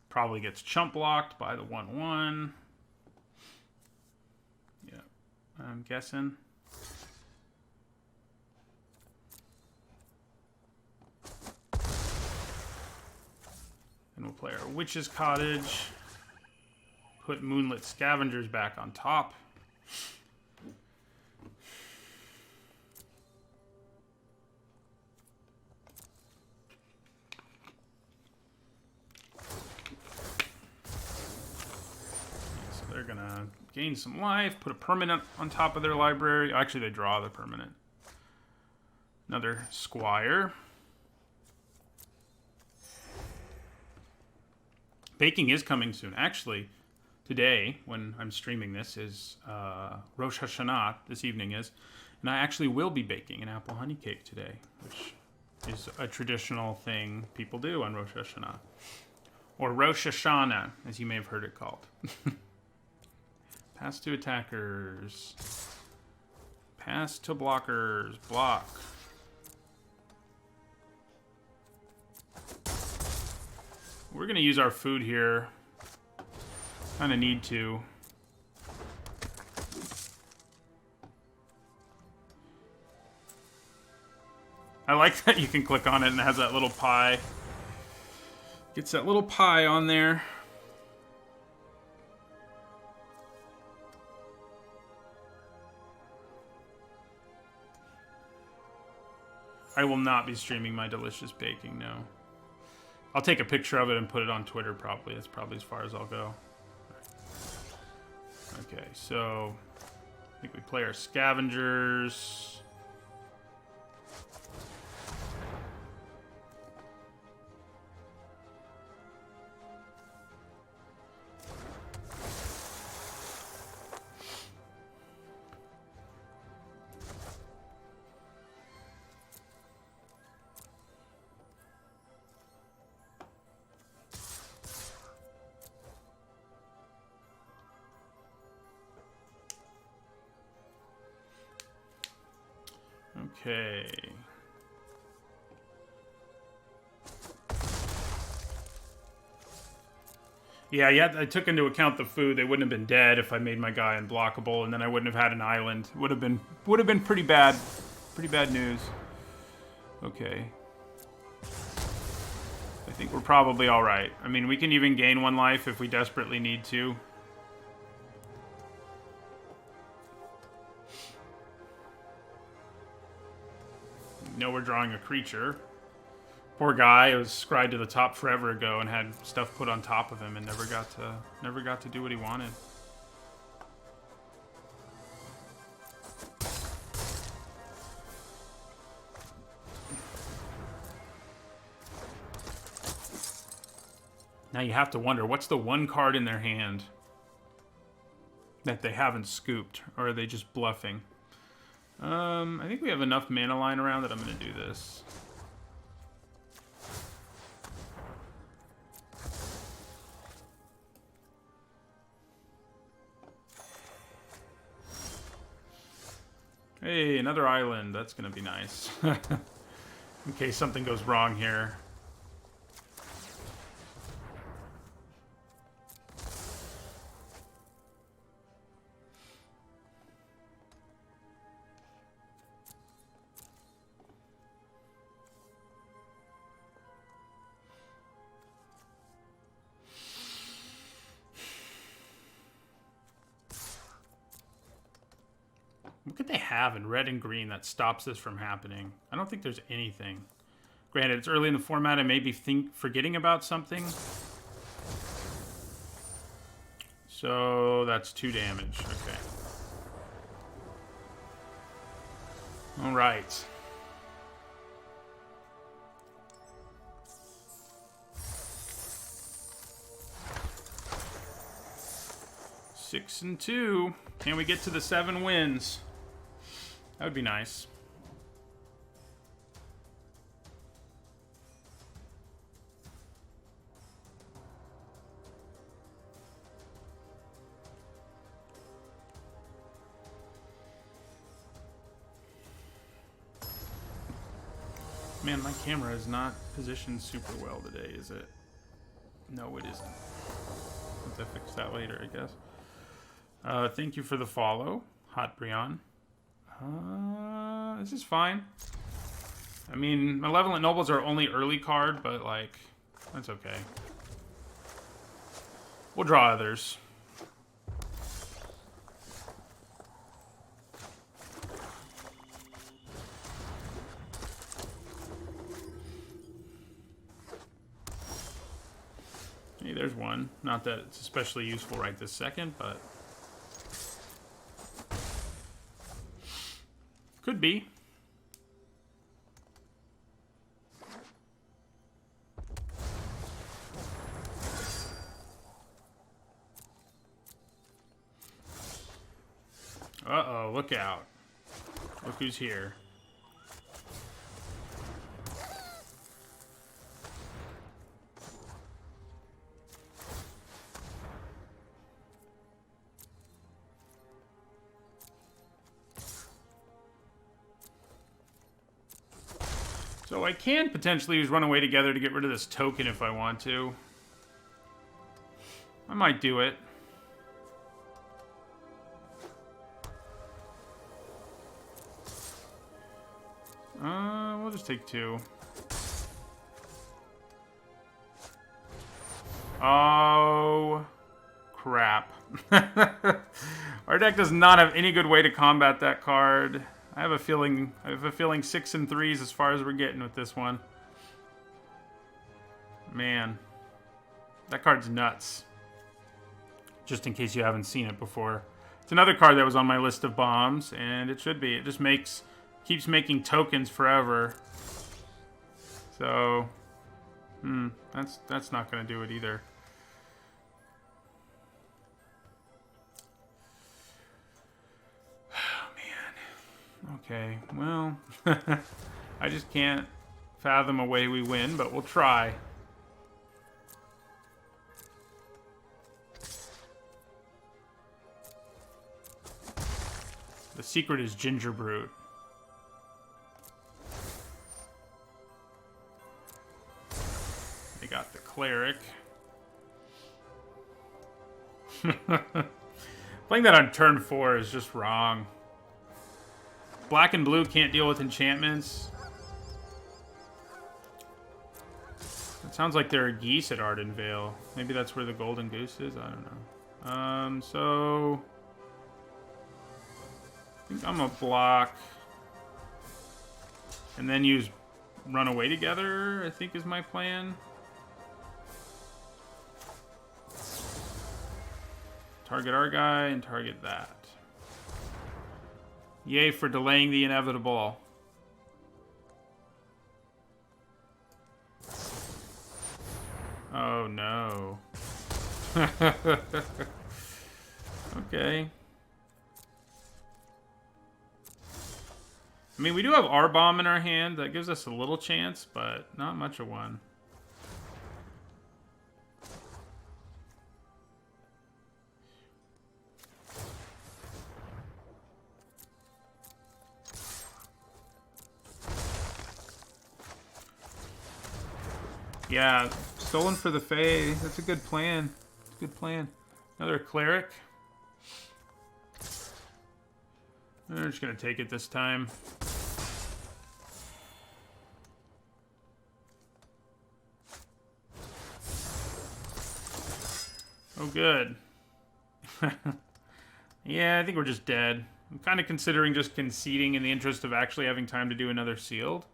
Probably gets chump blocked by the 1/1. Yeah, I'm guessing. And we'll play our Witch's Cottage. Put Moonlit Scavengers back on top. So they're gonna gain some life, put a permanent on top of their library. Actually, they draw the permanent. Another Squire. Baking is coming soon. Actually, today, when I'm streaming this, is Rosh Hashanah, this evening is, and I actually will be baking an apple honey cake today, which is a traditional thing people do on Rosh Hashanah. Or Rosh Hashanah, as you may have heard it called. Pass to attackers. Pass to blockers. Block. We're going to use our food here. Kind of need to. I like that you can click on it and it has that little pie. Gets that little pie on there. I will not be streaming my delicious baking, no. I'll take a picture of it and put it on Twitter probably. That's probably as far as I'll go. Okay, so I think we play our scavengers. Okay. Yeah, I took into account the food. They wouldn't have been dead if I made my guy unblockable, and then I wouldn't have had an island. Would have been pretty bad. Pretty bad news. Okay. I think we're probably all right. I mean, we can even gain 1 life if we desperately need to. Know we're drawing a creature. Poor guy was scried to the top forever ago and had stuff put on top of him and never got to do what he wanted. Now you have to wonder, what's the one card in their hand that they haven't scooped, or are they just bluffing? I think we have enough mana line around that I'm going to do this. Hey, another island. That's going to be nice. In case something goes wrong here. What could they have in red and green that stops this from happening? I don't think there's anything. Granted, it's early in the format. I may be forgetting about something. So that's 2 damage. Okay. All right. 6-2. Can we get to the 7 wins? That would be nice. Man, my camera is not positioned super well today, is it? No, it isn't. I'll have to fix that later, I guess. Thank you for the follow, Hot Brion. This is fine. I mean, Malevolent Nobles are only early card, but, like, that's okay. We'll draw others. Hey, there's one. Not that it's especially useful right this second, but could be. Uh-oh, look out. Look who's here. So I can potentially use Runaway Together to get rid of this token if I want to. I might do it. We'll just take 2. Oh, crap. Our deck does not have any good way to combat that card. I have a feeling 6 and 3s as far as we're getting with this one. Man, that card's nuts. Just in case you haven't seen it before. It's another card that was on my list of bombs, and it should be. It just keeps making tokens forever. So, that's not going to do it either. Okay, well, I just can't fathom a way we win, but we'll try. The secret is Ginger Brute. They got the Cleric. Playing that on turn 4 is just wrong. Black and blue can't deal with enchantments. It sounds like there are geese at Ardenvale. Maybe that's where the golden goose is. I don't know. So I think I'm gonna block and then use Runaway Together, I think is my plan. Target our guy and target that. Yay for delaying the inevitable. Oh no. Okay. I mean, we do have R-Bomb in our hand. That gives us a little chance, but not much of one. Yeah, stolen for the Fae. That's a good plan. That's a good plan. Another Cleric. They're just going to take it this time. Oh, good. Yeah, I think we're just dead. I'm kind of considering just conceding in the interest of actually having time to do another sealed.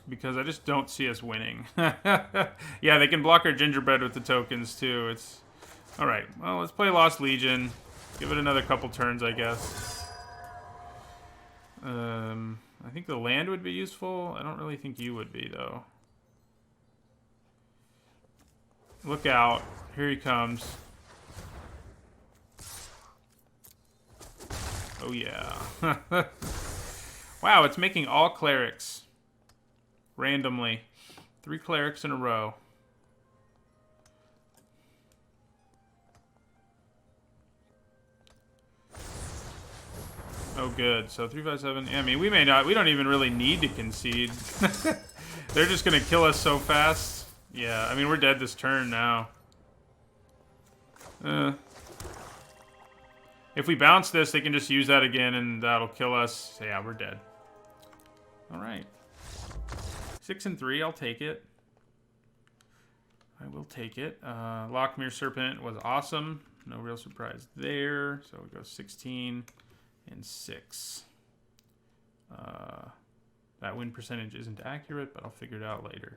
Because I just don't see us winning. Yeah, they can block our gingerbread with the tokens, too. It's... Alright, well, let's play Lost Legion. Give it another couple turns, I guess. I think the land would be useful. I don't really think you would be, though. Look out. Here he comes. Oh, yeah. Wow, it's making all clerics. Randomly. 3 clerics in a row. Oh, good. So 3, 5, 7. I mean, we don't even really need to concede. They're just going to kill us so fast. Yeah, I mean, we're dead this turn now. If we bounce this, they can just use that again, and that'll kill us. So yeah, we're dead. All right. 6 and 3, I'll take it. I will take it. Lockmere Serpent was awesome. No real surprise there. So we go 16 and 6. That win percentage isn't accurate, but I'll figure it out later.